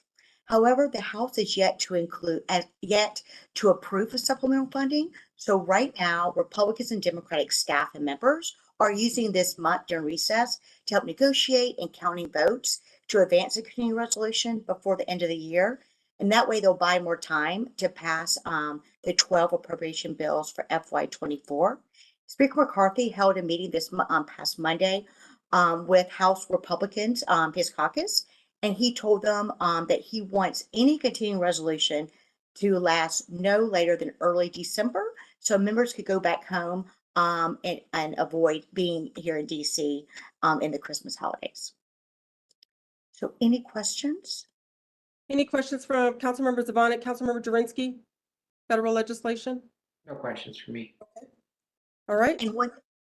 However, the House is yet to approve the supplemental funding. So right now, Republicans and Democratic staff and members are using this month during recess to help negotiate and counting votes to advance the continuing resolution before the end of the year. And that way they'll buy more time to pass the 12 appropriation bills for FY24. Speaker McCarthy held a meeting this past Monday with House Republicans, his caucus, and he told them that he wants any continuing resolution to last no later than early December, so members could go back home and avoid being here in DC in the Christmas holidays. So any questions? Any questions from Councilmember Zvonek, Councilmember Jurinsky? Federal legislation? No questions for me. All right. And one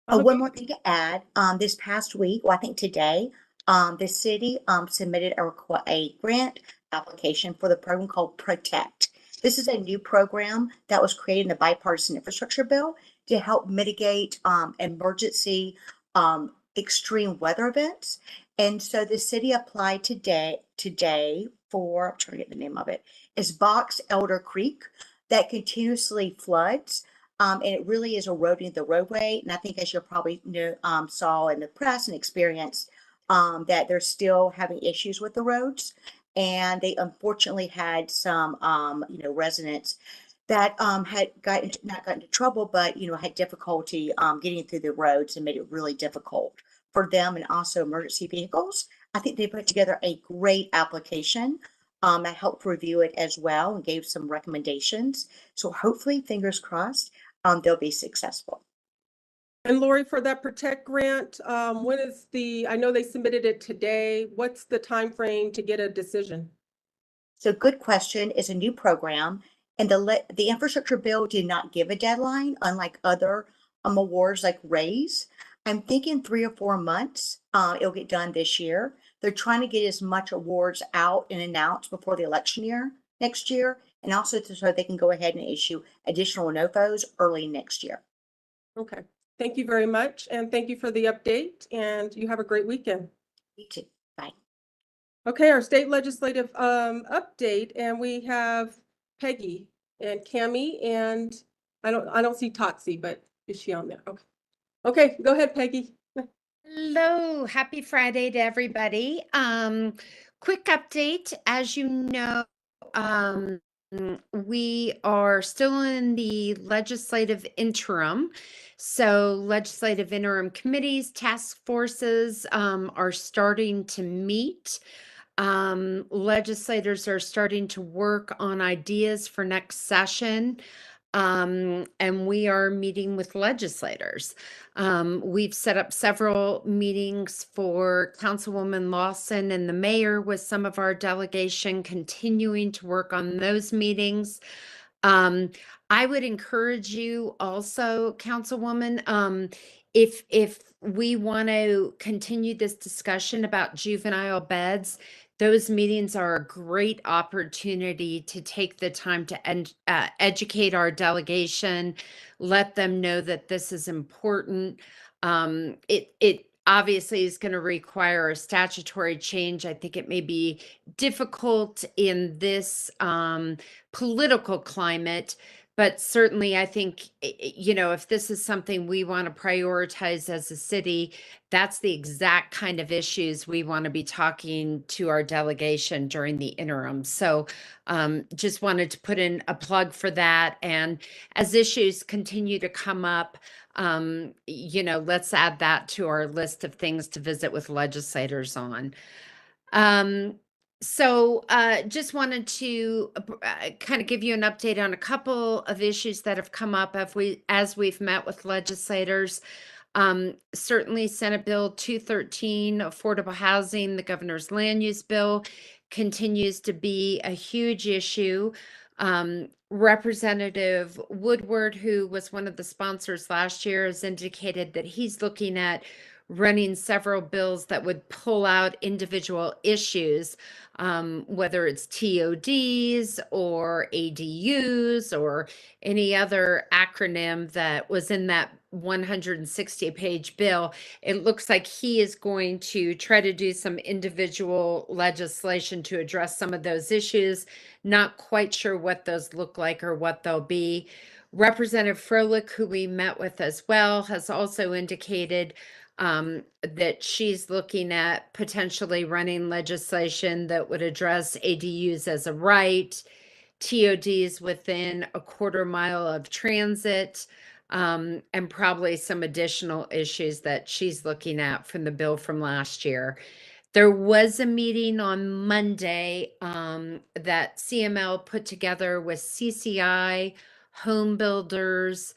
Okay. more thing to add, this past week, well, I think today, the city submitted a grant application for the program called Protect. This is a new program that was created in the bipartisan infrastructure bill to help mitigate emergency extreme weather events. And so the city applied today for, I'm trying to get the name of it, is Box Elder Creek that continuously floods. And it really is eroding the roadway. And I think, as you probably know, saw in the press and experienced, that they're still having issues with the roads. And they unfortunately had some, residents that had not gotten into trouble, but, had difficulty getting through the roads and made it really difficult for them and also emergency vehicles. I think they put together a great application. I helped review it as well and gave some recommendations. So hopefully, fingers crossed, they'll be successful. And Lori, for that Protect grant, when is I know they submitted it today. What's the time frame to get a decision? So good question. It's a new program, and the infrastructure bill did not give a deadline, unlike other awards like RAISE. I'm thinking 3 or 4 months. It'll get done this year. They're trying to get as much awards out and announced before the election year next year, and also so they can go ahead and issue additional NOFOs early next year. Okay. Thank you very much. And thank you for the update. And you have a great weekend. You too. Bye. Okay, our state legislative update, and we have Peggy and Cammie, and I don't see Totsy, but is she on there? Okay. Okay, go ahead, Peggy. Hello, happy Friday to everybody. Quick update, as you know, we are still in the legislative interim. So legislative interim committees, task forces are starting to meet. Legislators are starting to work on ideas for next session. And we are meeting with legislators. We've set up several meetings for Councilwoman Lawson and the mayor with some of our delegation, continuing to work on those meetings. I would encourage you also, Councilwoman, if we want to continue this discussion about juvenile beds, those meetings are a great opportunity to take the time to educate our delegation, let them know that this is important. It obviously is going to require a statutory change. I think it may be difficult in this political climate, but certainly I think, if this is something we want to prioritize as a city, that's the exact kind of issues we want to be talking to our delegation during the interim. So just wanted to put in a plug for that. And as issues continue to come up, let's add that to our list of things to visit with legislators on. So just wanted to kind of give you an update on a couple of issues that have come up as we've met with legislators. Certainly Senate Bill 213, affordable housing, the governor's land use bill, continues to be a huge issue. Representative Woodward, who was one of the sponsors last year, has indicated that he's looking at running several bills that would pull out individual issues, whether it's TODs or ADUs or any other acronym that was in that 160-page bill. It looks like he is going to try to do some individual legislation to address some of those issues. Not quite sure what those look like or what they'll be. Representative Froelich, who we met with as well, has also indicated that she's looking at potentially running legislation that would address ADUs as a right, TODs within a quarter mile of transit, and probably some additional issues that she's looking at from the bill from last year. There was a meeting on Monday that CML put together with CCI, home builders,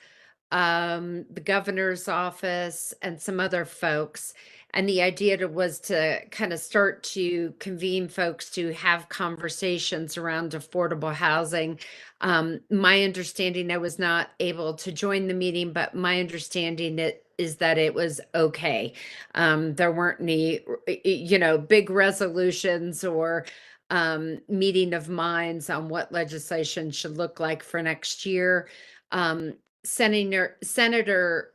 the governor's office, and some other folks. And the idea was to kind of start to convene folks to have conversations around affordable housing. My understanding, I was not able to join the meeting, but my understanding is that it was okay. There weren't any, big resolutions or meeting of minds on what legislation should look like for next year. Senator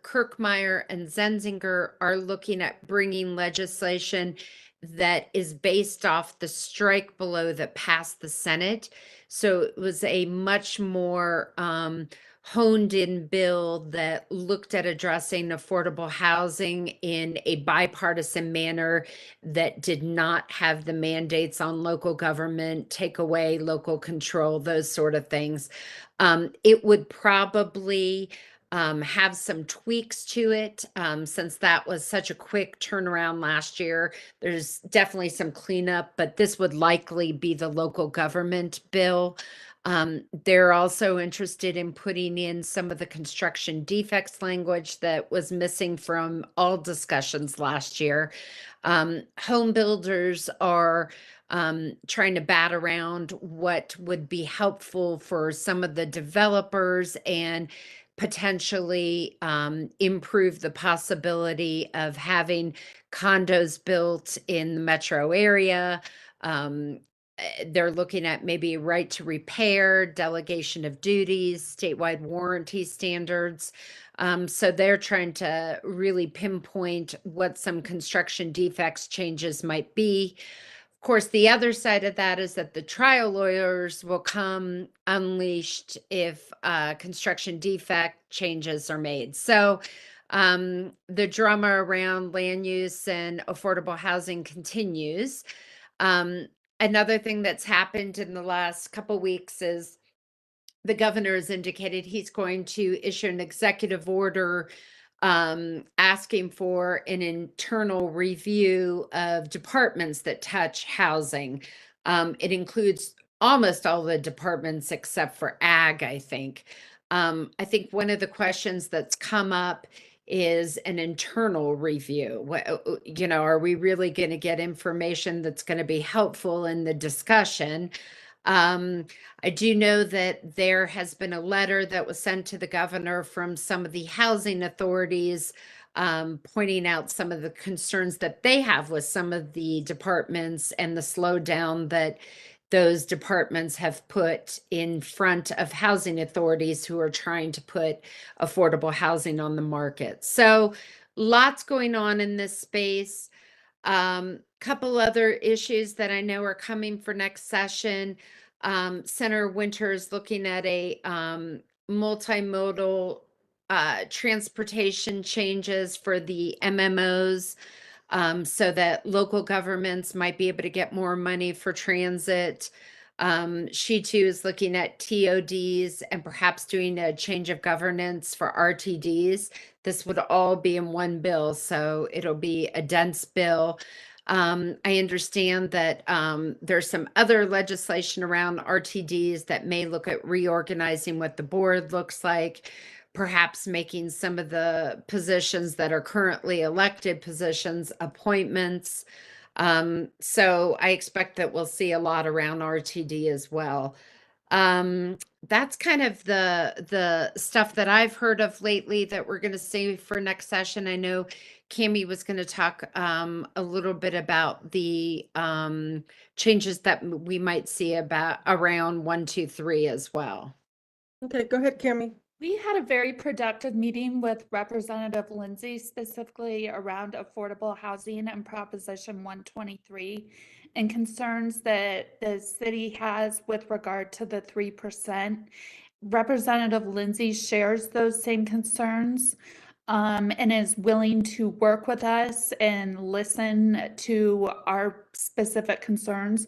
Kirkmeyer and Zenzinger are looking at bringing legislation that is based off the strike below that passed the Senate. So it was a much more honed in bill that looked at addressing affordable housing in a bipartisan manner that did not have the mandates on local government, take away local control, those sort of things. It would probably have some tweaks to it since that was such a quick turnaround last year. There's definitely some cleanup, but this would likely be the local government bill. They're also interested in putting in some of the construction defects language that was missing from all discussions last year. Home builders are trying to bat around what would be helpful for some of the developers and potentially improve the possibility of having condos built in the metro area. They're looking at maybe right to repair, delegation of duties, statewide warranty standards. So they're trying to really pinpoint what some construction defects changes might be. Of course, the other side of that is that the trial lawyers will come unleashed if construction defect changes are made. So the drama around land use and affordable housing continues. Another thing that's happened in the last couple weeks is the governor has indicated he's going to issue an executive order asking for an internal review of departments that touch housing. It includes almost all the departments except for ag, I think. I think one of the questions that's come up is an internal review. Are we really going to get information that's going to be helpful in the discussion? I do know that there has been a letter that was sent to the governor from some of the housing authorities pointing out some of the concerns that they have with some of the departments and the slowdown that those departments have put in front of housing authorities who are trying to put affordable housing on the market. So lots going on in this space. Couple other issues that I know are coming for next session. Senator Winters looking at a multimodal transportation changes for the MMOs so that local governments might be able to get more money for transit. She too is looking at TODs and perhaps doing a change of governance for RTDs. This would all be in one bill, so it'll be a dense bill. I understand that there's some other legislation around RTDs that may look at reorganizing what the board looks like, perhaps making some of the positions that are currently elected positions appointments. So I expect that we'll see a lot around RTD as well. That's kind of the stuff that I've heard of lately that we're going to see for next session. I know Cammie was going to talk a little bit about the changes that we might see about around 1, 2, 3 as well. Okay, go ahead, Cammie. We had a very productive meeting with Representative Lindsay, specifically around affordable housing and Proposition 123 and concerns that the city has with regard to the 3%. Representative Lindsay shares those same concerns and is willing to work with us and listen to our specific concerns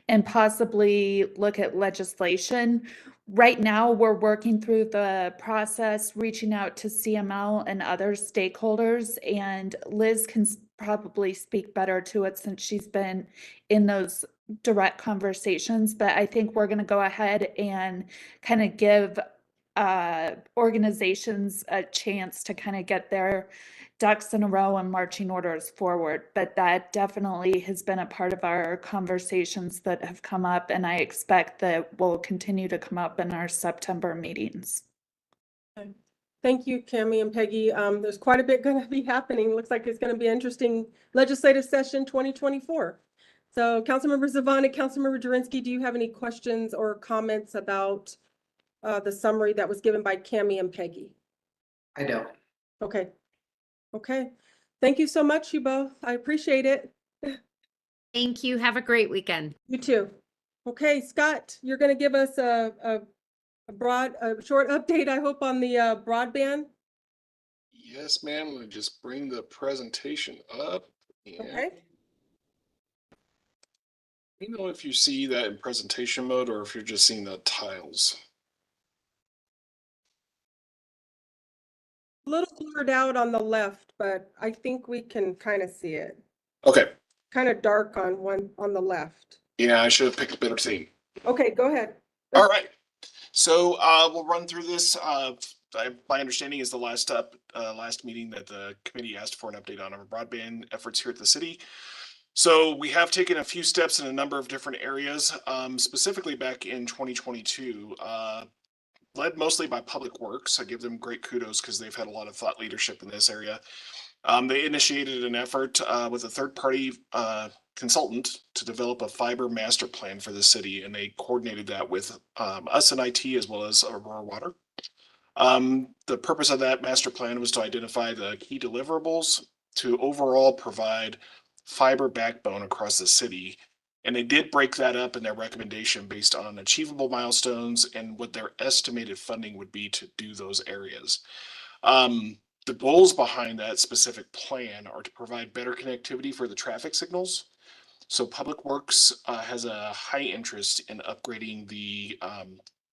and possibly look at legislation. Right now, we're working through the process, reaching out to CML and other stakeholders, and Liz can probably speak better to it since she's been in those direct conversations. But I think we're going to go ahead and kind of give organizations a chance to kind of get their ducks in a row and marching orders forward. But that definitely has been a part of our conversations that have come up, and I expect that will continue to come up in our September meetings. Thank you, Cammie and Peggy. There's quite a bit going to be happening. Looks like it's going to be an interesting legislative session 2024. So Councilmember Zvonek, Councilmember Jurinsky, do you have any questions or comments about the summary that was given by Cammie and Peggy? I don't. Okay. Okay. Thank you so much, you both. I appreciate it. Thank you. Have a great weekend. You too. Okay, Scott, you're going to give us a short update, I hope, on the broadband. Yes, ma'am. Let me just bring the presentation up. Okay. You know if you see that in presentation mode or if you're just seeing the tiles. A little blurred out on the left, but I think we can kind of see it. Okay. Kind of dark on the left. Yeah, I should have picked a better theme. Okay, go ahead. All right. So we'll run through this. My understanding is the last meeting that the committee asked for an update on our broadband efforts here at the city. So we have taken a few steps in a number of different areas, specifically back in 2022, led mostly by Public Works. I give them great kudos because they've had a lot of thought leadership in this area. They initiated an effort with a third-party consultant to develop a fiber master plan for the city, and they coordinated that with us in IT as well as Aurora Water. The purpose of that master plan was to identify the key deliverables to overall provide fiber backbone across the city. And they did break that up in their recommendation based on achievable milestones and what their estimated funding would be to do those areas. The goals behind that specific plan are to provide better connectivity for the traffic signals. So Public Works has a high interest in upgrading the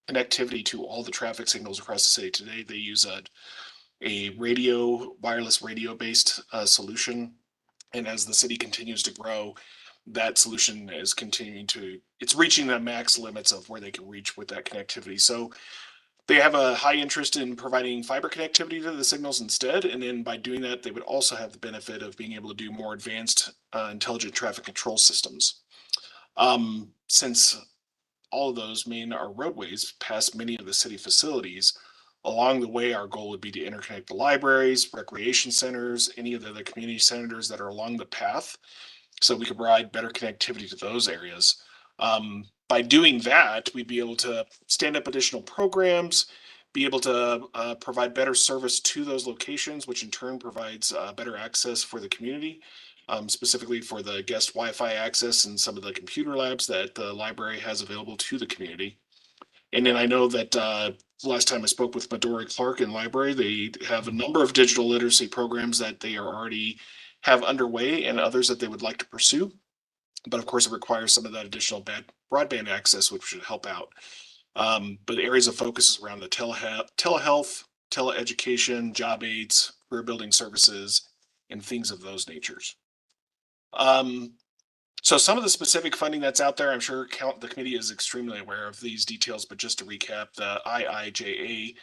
connectivity to all the traffic signals across the city. Today, they use a wireless radio-based solution. And as the city continues to grow, that solution is it's reaching the max limits of where they can reach with that connectivity. So they have a high interest in providing fiber connectivity to the signals instead. And then by doing that, they would also have the benefit of being able to do more advanced intelligent traffic control systems. Since all of those are roadways past many of the city facilities, along the way, our goal would be to interconnect the libraries, recreation centers, any of the other community centers that are along the path, so we could provide better connectivity to those areas. By doing that, we'd be able to stand up additional programs, be able to provide better service to those locations, which in turn provides better access for the community, specifically for the guest Wi-Fi access and some of the computer labs that the library has available to the community. And then I know that last time I spoke with Midori Clark in library, they have a number of digital literacy programs that they are already have underway and others that they would like to pursue. But of course, it requires some of that additional broadband access, which should help out. But areas of focus is around the telehealth, teleeducation, job aids, career building services, and things of those natures. So some of the specific funding that's out there, I'm sure the committee is extremely aware of these details, but just to recap, the IIJA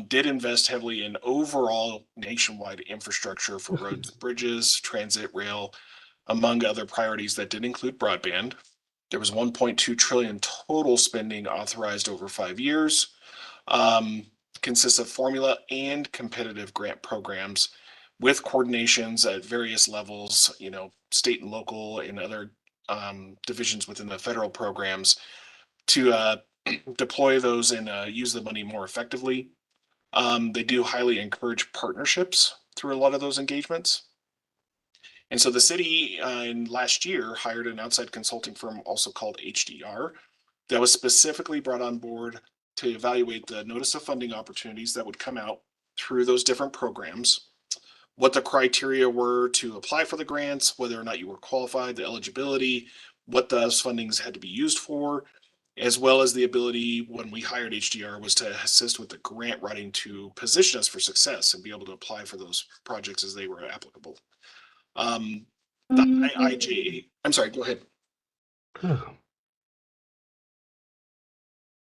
did invest heavily in overall nationwide infrastructure for roads, bridges, transit, rail, among other priorities that did include broadband. There was 1.2 trillion total spending authorized over 5 years, consists of formula and competitive grant programs with coordinations at various levels, state and local and other divisions within the federal programs to deploy those and use the money more effectively. They do highly encourage partnerships through a lot of those engagements. And so the city in last year hired an outside consulting firm also called HDR that was specifically brought on board to evaluate the notice of funding opportunities that would come out through those different programs, what the criteria were to apply for the grants, whether or not you were qualified, the eligibility, what those fundings had to be used for, as well as the ability when we hired HDR was to assist with the grant writing to position us for success and be able to apply for those projects as they were applicable. The IIJA, I'm sorry, go ahead.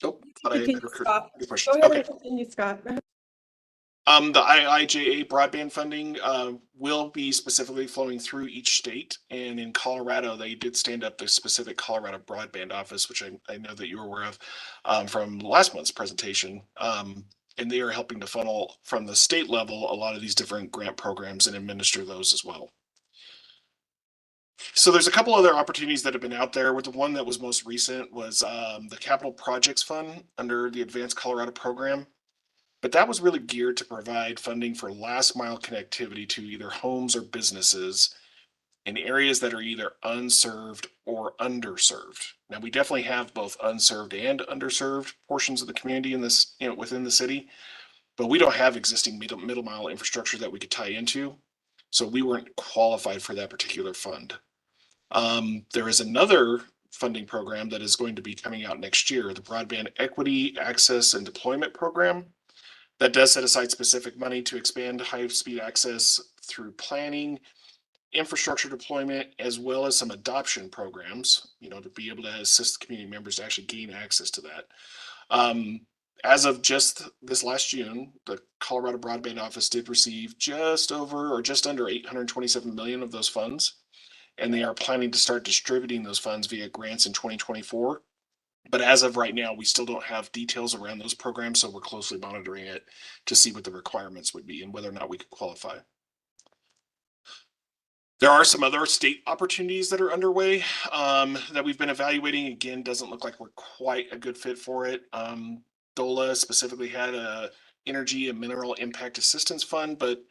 Oh, thought I had Continue, better Scott. your Go question. ahead Okay. and continue, Scott. The IIJA broadband funding will be specifically flowing through each state. And in Colorado, they did stand up the specific Colorado broadband office, which I know that you're aware of from last month's presentation. And they are helping to funnel from the state level a lot of these different grant programs and administer those as well. So there's a couple other opportunities that have been out there. With the one that was most recent was the Capital Projects Fund under the Advanced Colorado Program. But that was really geared to provide funding for last mile connectivity to either homes or businesses in areas that are either unserved or underserved. Now, we definitely have both unserved and underserved portions of the community in this, within the city, but we don't have existing middle mile infrastructure that we could tie into. So we weren't qualified for that particular fund. There is another funding program that is going to be coming out next year, the Broadband Equity, Access, and Deployment Program. That does set aside specific money to expand high-speed access through planning, infrastructure deployment, as well as some adoption programs, to be able to assist community members to actually gain access to that. As of just this last June, the Colorado Broadband Office did receive just under 827 million of those funds, and they are planning to start distributing those funds via grants in 2024. But as of right now, we still don't have details around those programs, so we're closely monitoring it to see what the requirements would be and whether or not we could qualify. There are some other state opportunities that are underway that we've been evaluating. Again, doesn't look like we're quite a good fit for it. DOLA specifically had a Energy and Mineral Impact Assistance Fund, but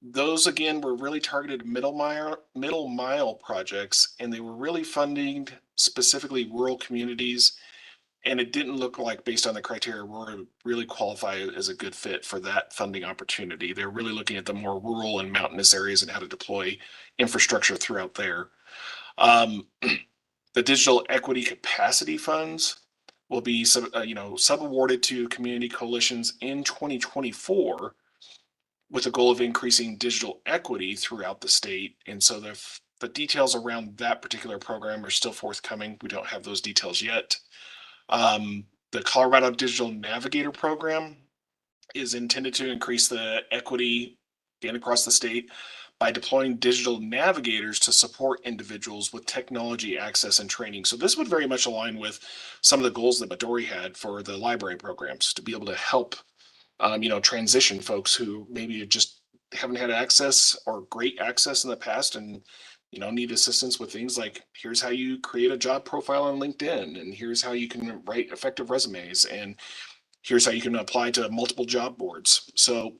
those again were really targeted middle mile projects, and they were really funding specifically rural communities. And it didn't look like, based on the criteria, we're really qualify as a good fit for that funding opportunity. They're really looking at the more rural and mountainous areas and how to deploy infrastructure throughout there. The digital equity capacity funds will be sub-awarded to community coalitions in 2024 with the goal of increasing digital equity throughout the state. And so the details around that particular program are still forthcoming. We don't have those details yet. The Colorado Digital Navigator Program is intended to increase the equity again across the state by deploying digital navigators to support individuals with technology access and training. So this would very much align with some of the goals that Midori had for the library programs, to be able to help transition folks who maybe just haven't had access or great access in the past and need assistance with things like, here's how you create a job profile on LinkedIn, and here's how you can write effective resumes, and here's how you can apply to multiple job boards. So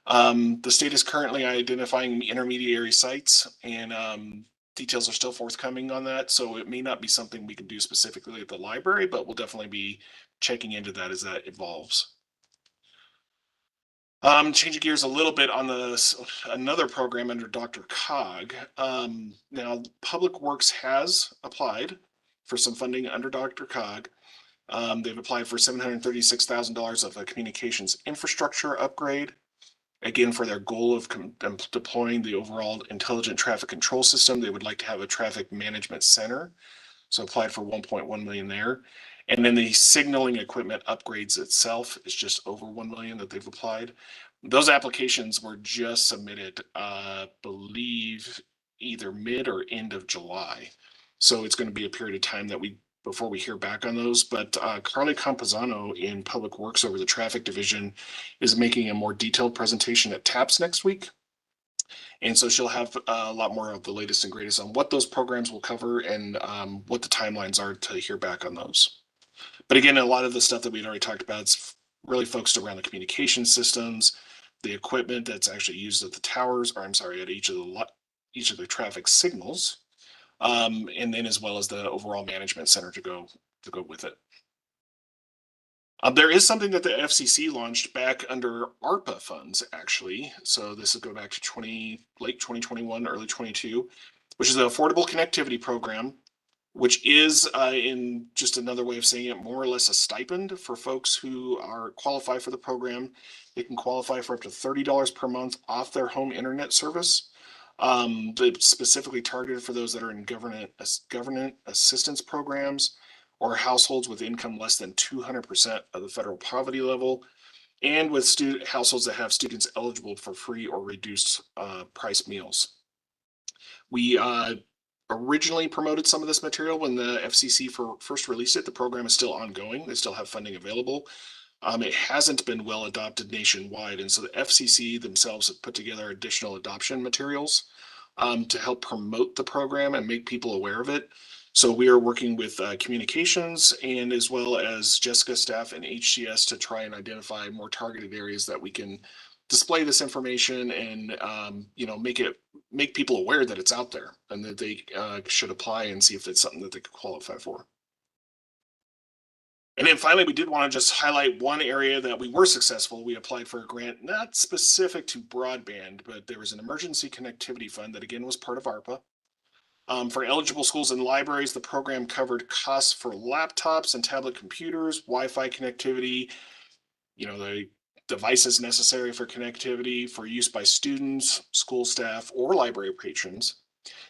the state is currently identifying intermediary sites, and details are still forthcoming on that. So it may not be something we can do specifically at the library, but we'll definitely be checking into that as that evolves. Changing gears a little bit on another program under Dr.Cog. Now, Public Works has applied for some funding under Dr.Cog. They've applied for $736,000 of a communications infrastructure upgrade. Again, for their goal of deploying the overall intelligent traffic control system, they would like to have a traffic management center. So applied for 1.1 million there. And then the signaling equipment upgrades itself is just over 1 million that they've applied. Those applications were just submitted, believe either mid or end of July. So it's going to be a period of time before we hear back on those. But Carly Composano in Public Works over the traffic division is making a more detailed presentation at TAPS next week. And so she'll have a lot more of the latest and greatest on what those programs will cover and what the timelines are to hear back on those. But again, a lot of the stuff that we'd already talked about is really focused around the communication systems, the equipment that's actually used at the towers, or I'm sorry, at each of the traffic signals, and then as well as the overall management center to go with it. There is something that the FCC launched back under ARPA funds, actually. So this will go back to late 2021, early 22, which is the Affordable Connectivity Program, which is, in just another way of saying it, more or less a stipend for folks who qualify for the program. They can qualify for up to $30 per month off their home internet service. That's specifically targeted for those that are in government assistance programs or households with income less than 200% of the federal poverty level, and with households that have students eligible for free or reduced price meals. We originally promoted some of this material when the FCC first released it. The program is still ongoing. They still have funding available. It hasn't been well adopted nationwide, and so the FCC themselves have put together additional adoption materials to help promote the program and make people aware of it. So we are working with communications and as well as Jessica's staff and HCS to try and identify more targeted areas that we can display this information and make people aware that it's out there and that they should apply and see if it's something that they could qualify for. And then finally, we did want to just highlight one area that we were successful. We applied for a grant, not specific to broadband, but there was an emergency connectivity fund that again was part of ARPA. For eligible schools and libraries, the program covered costs for laptops and tablet computers, Wi-Fi connectivity, the devices necessary for connectivity for use by students, school staff, or library patrons.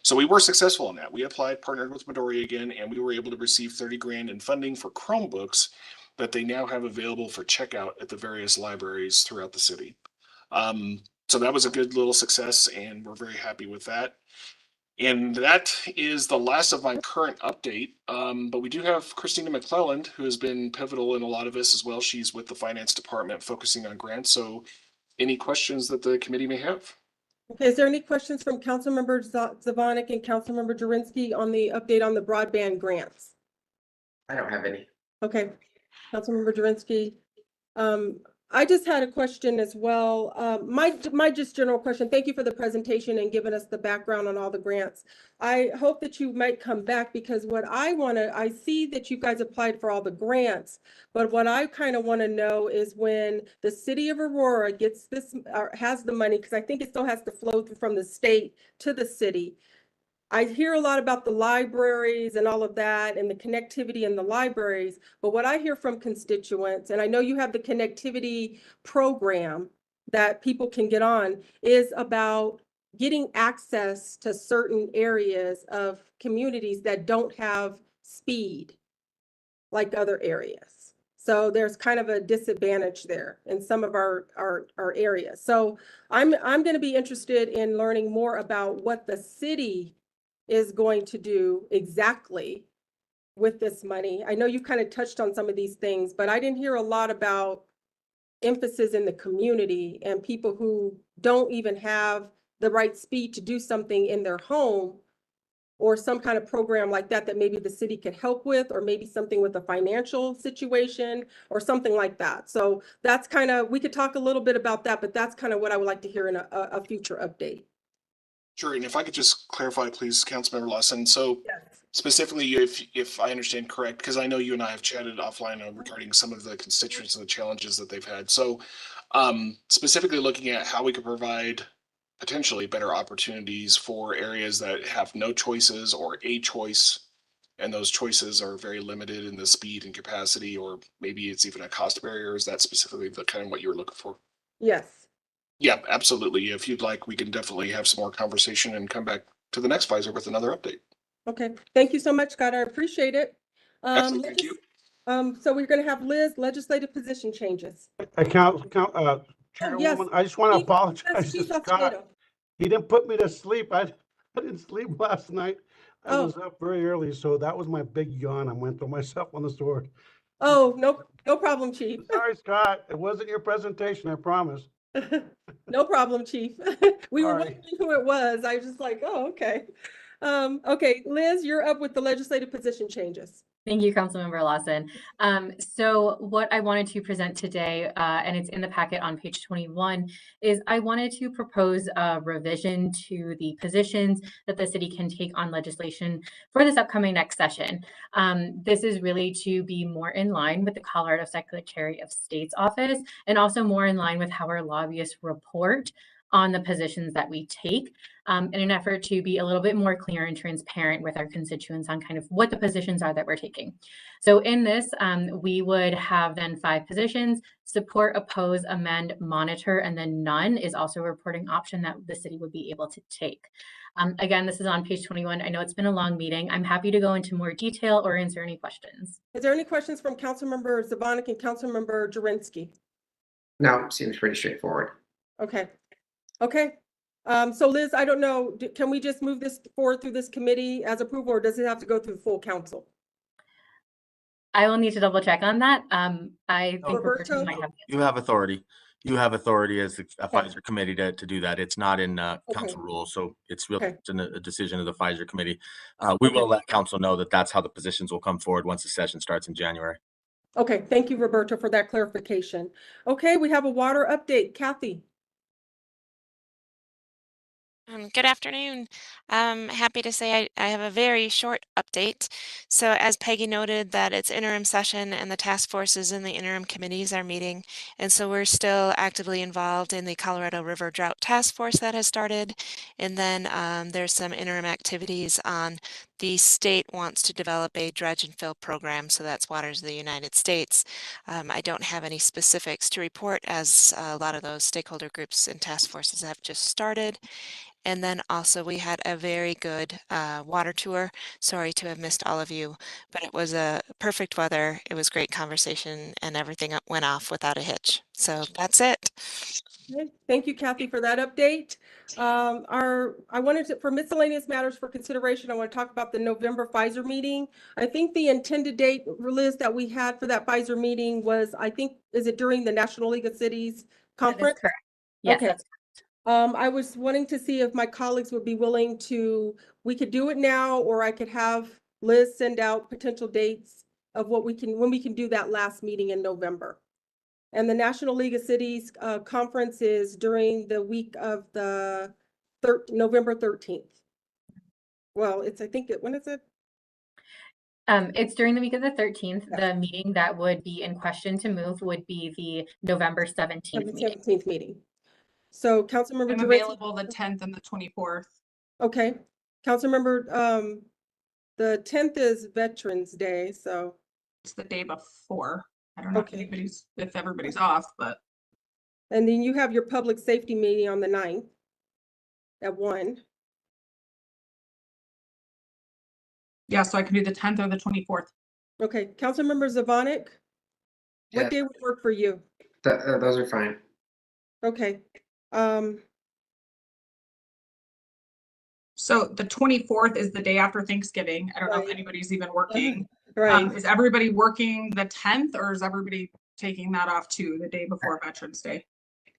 So we were successful in that. We applied, partnered with Midori again, and we were able to receive 30 grand in funding for Chromebooks that they now have available for checkout at the various libraries throughout the city. So that was a good little success, and we're very happy with that. And that is the last of my current update. But we do have Christina McClelland, who has been pivotal in a lot of this as well. She's with the finance department focusing on grants. So any questions that the committee may have? Okay, is there any questions from Councilmember Zvonek and Councilmember Jurinsky on the update on the broadband grants? I don't have any. Okay, Councilmember Jurinsky. I just had a question as well. My just general question. Thank you for the presentation and giving us the background on all the grants. I hope that you might come back because what I see that you guys applied for all the grants, but what I kind of want to know is when the city of Aurora gets this or has the money, because I think it still has to flow from the state to the city. I hear a lot about the libraries and all of that and the connectivity in the libraries, but what I hear from constituents, and I know you have the connectivity program that people can get on, is about getting access to certain areas of communities that don't have speed like other areas. So there's kind of a disadvantage there in some of our areas. So I'm going to be interested in learning more about what the city is going to do exactly with this money. I know you kind of touched on some of these things, but I didn't hear a lot about emphasis in the community and people who don't even have the right speed to do something in their home or some kind of program like that that maybe the city could help with, or maybe something with a financial situation or something like that. So that's kind of, we could talk a little bit about that, but that's kind of what I would like to hear in a future update. Sure, and if I could just clarify, please, Councilmember Lawson. So Yes. specifically, if I understand correct, because I know you and I have chatted offline regarding some of the constituents and the challenges that they've had. So specifically looking at how we could provide potentially better opportunities for areas that have no choices or a choice, and those choices are very limited in the speed and capacity, or maybe it's even a cost barrier. Is that specifically the kind of what you were looking for? Yes. Yeah, absolutely. If you'd like, we can definitely have some more conversation and come back to the next Pfizer with another update. Okay, thank you so much, Scott. I appreciate it. Absolutely, thank you. So we're going to have Liz, legislative position changes. Chairwoman, yes. I just want to Chief- apologize to Chief Scott. Alfredo. He didn't put me to sleep. I didn't sleep last night. I Oh. was up very early, so that was my big yawn. I went to myself on the sword. Oh, no problem, Chief. Sorry, Scott. It wasn't your presentation, I promise. No problem, Chief. We were Sorry. wondering who it was. I was just like, oh, okay. Okay, Liz, you're up with the legislative position changes. Thank you, Councilmember Lawson. So what I wanted to present today, and it's in the packet on page 21, is I wanted to propose a revision to the positions that the city can take on legislation for this upcoming next session. This is really to be more in line with the Colorado Secretary of State's office and also more in line with how our lobbyists report on the positions that we take, in an effort to be a little bit more clear and transparent with our constituents on kind of what the positions are that we're taking. So in this, we would have then 5 positions: support, oppose, amend, monitor, and then none is also a reporting option that the city would be able to take. Again, this is on page 21. I know it's been a long meeting. I'm happy to go into more detail or answer any questions. Is there any questions from Councilmember Zvonek and Councilmember Jurinsky? No, seems pretty straightforward. Okay. Okay. So Liz, I don't know, can we just move this forward through this committee as approval, or does it have to go through the full council? I will need to double check on that. I think Roberto? might have. You have authority. You have authority as the FISER committee to do that. It's not in council rules, so it's really a decision of the FISER committee. We will let council know that that's how the positions will come forward once the session starts in January. Okay, thank you, Roberto, for that clarification. Okay, we have a water update. Kathy. Good afternoon. Happy to say I have a very short update. So as Peggy noted, that it's interim session and the task forces and the interim committees are meeting. And so we're still actively involved in the Colorado River Drought Task Force that has started. And then there's some interim activities on the state wants to develop a dredge and fill program. So that's Waters of the United States. I don't have any specifics to report as a lot of those stakeholder groups and task forces have just started. And then also we had a very good water tour. Sorry to have missed all of you, but it was a perfect weather. It was great conversation and everything went off without a hitch. So that's it. Okay, thank you, Kathy, for that update. I wanted to, for miscellaneous matters for consideration, I want to talk about the November FISER meeting. I think the intended date, Liz, that we had for that FISER meeting was, I think, is it during the National League of Cities conference? That is correct. Yes, okay. That's I was wanting to see if my colleagues would be willing to, we could do it now, or I could have Liz send out potential dates of what we can, when we can do that last meeting in November. And the National League of Cities conference is during the week of the November 13th. Well, it's, I think, when is it? It's during the week of the 13th. The meeting that would be in question to move would be the November 17th meeting. 17th meeting. So Councilmember I'm available the 10th and the 24th. Okay. Councilmember, the 10th is Veterans Day, so. It's the day before. I don't know if everybody's off, but. And then you have your public safety meeting on the 9th at 1. Yeah, so I can do the 10th or the 24th. Okay, Councilmember Zvonek, what day would work for you? Those are fine. Okay. So the 24th is the day after Thanksgiving. I don't know if anybody's even working. Right. Is everybody working the 10th, or is everybody taking that off too, the day before Veterans Day?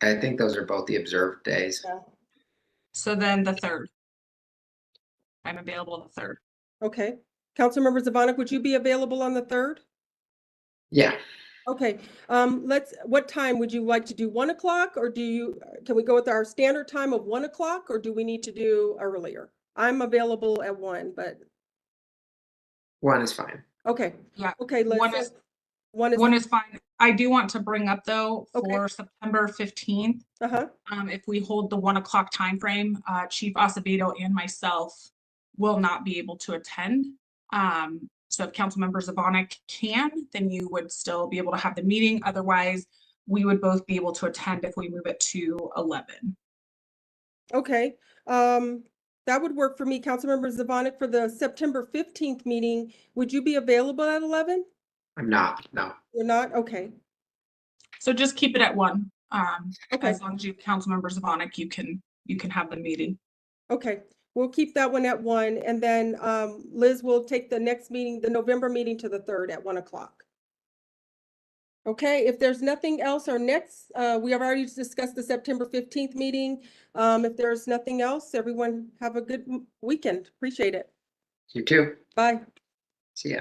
I think those are both the observed days. Yeah. So then the 3rd. I'm available the 3rd. Okay. Councilmember Zvonek, would you be available on the 3rd? Yeah. Okay. What time would you like to do? 1 o'clock, or can we go with our standard time of 1 o'clock, or do we need to do earlier? I'm available at 1, but. 1 is fine. Okay. Yeah. Okay. One is fine. I do want to bring up though, for September 15th, if we hold the 1 o'clock time frame, Chief Acevedo and myself will not be able to attend. So if Councilmember Zvonek can, then you would still be able to have the meeting. Otherwise, we would both be able to attend if we move it to 11. Okay. That would work for me. Councilmember Zvonek, for the September 15th meeting, would you be available at 11? I'm not, no. You're not? Okay. So just keep it at 1. Okay. As long as you, Councilmember Zvonek, you can have the meeting. Okay. We'll keep that one at 1, and then Liz will take the next meeting, the November meeting, to the 3rd at 1 o'clock. Okay, if there's nothing else, our next, we have already discussed the September 15th meeting. If there's nothing else, everyone have a good weekend. Appreciate it. You too. Bye. See ya.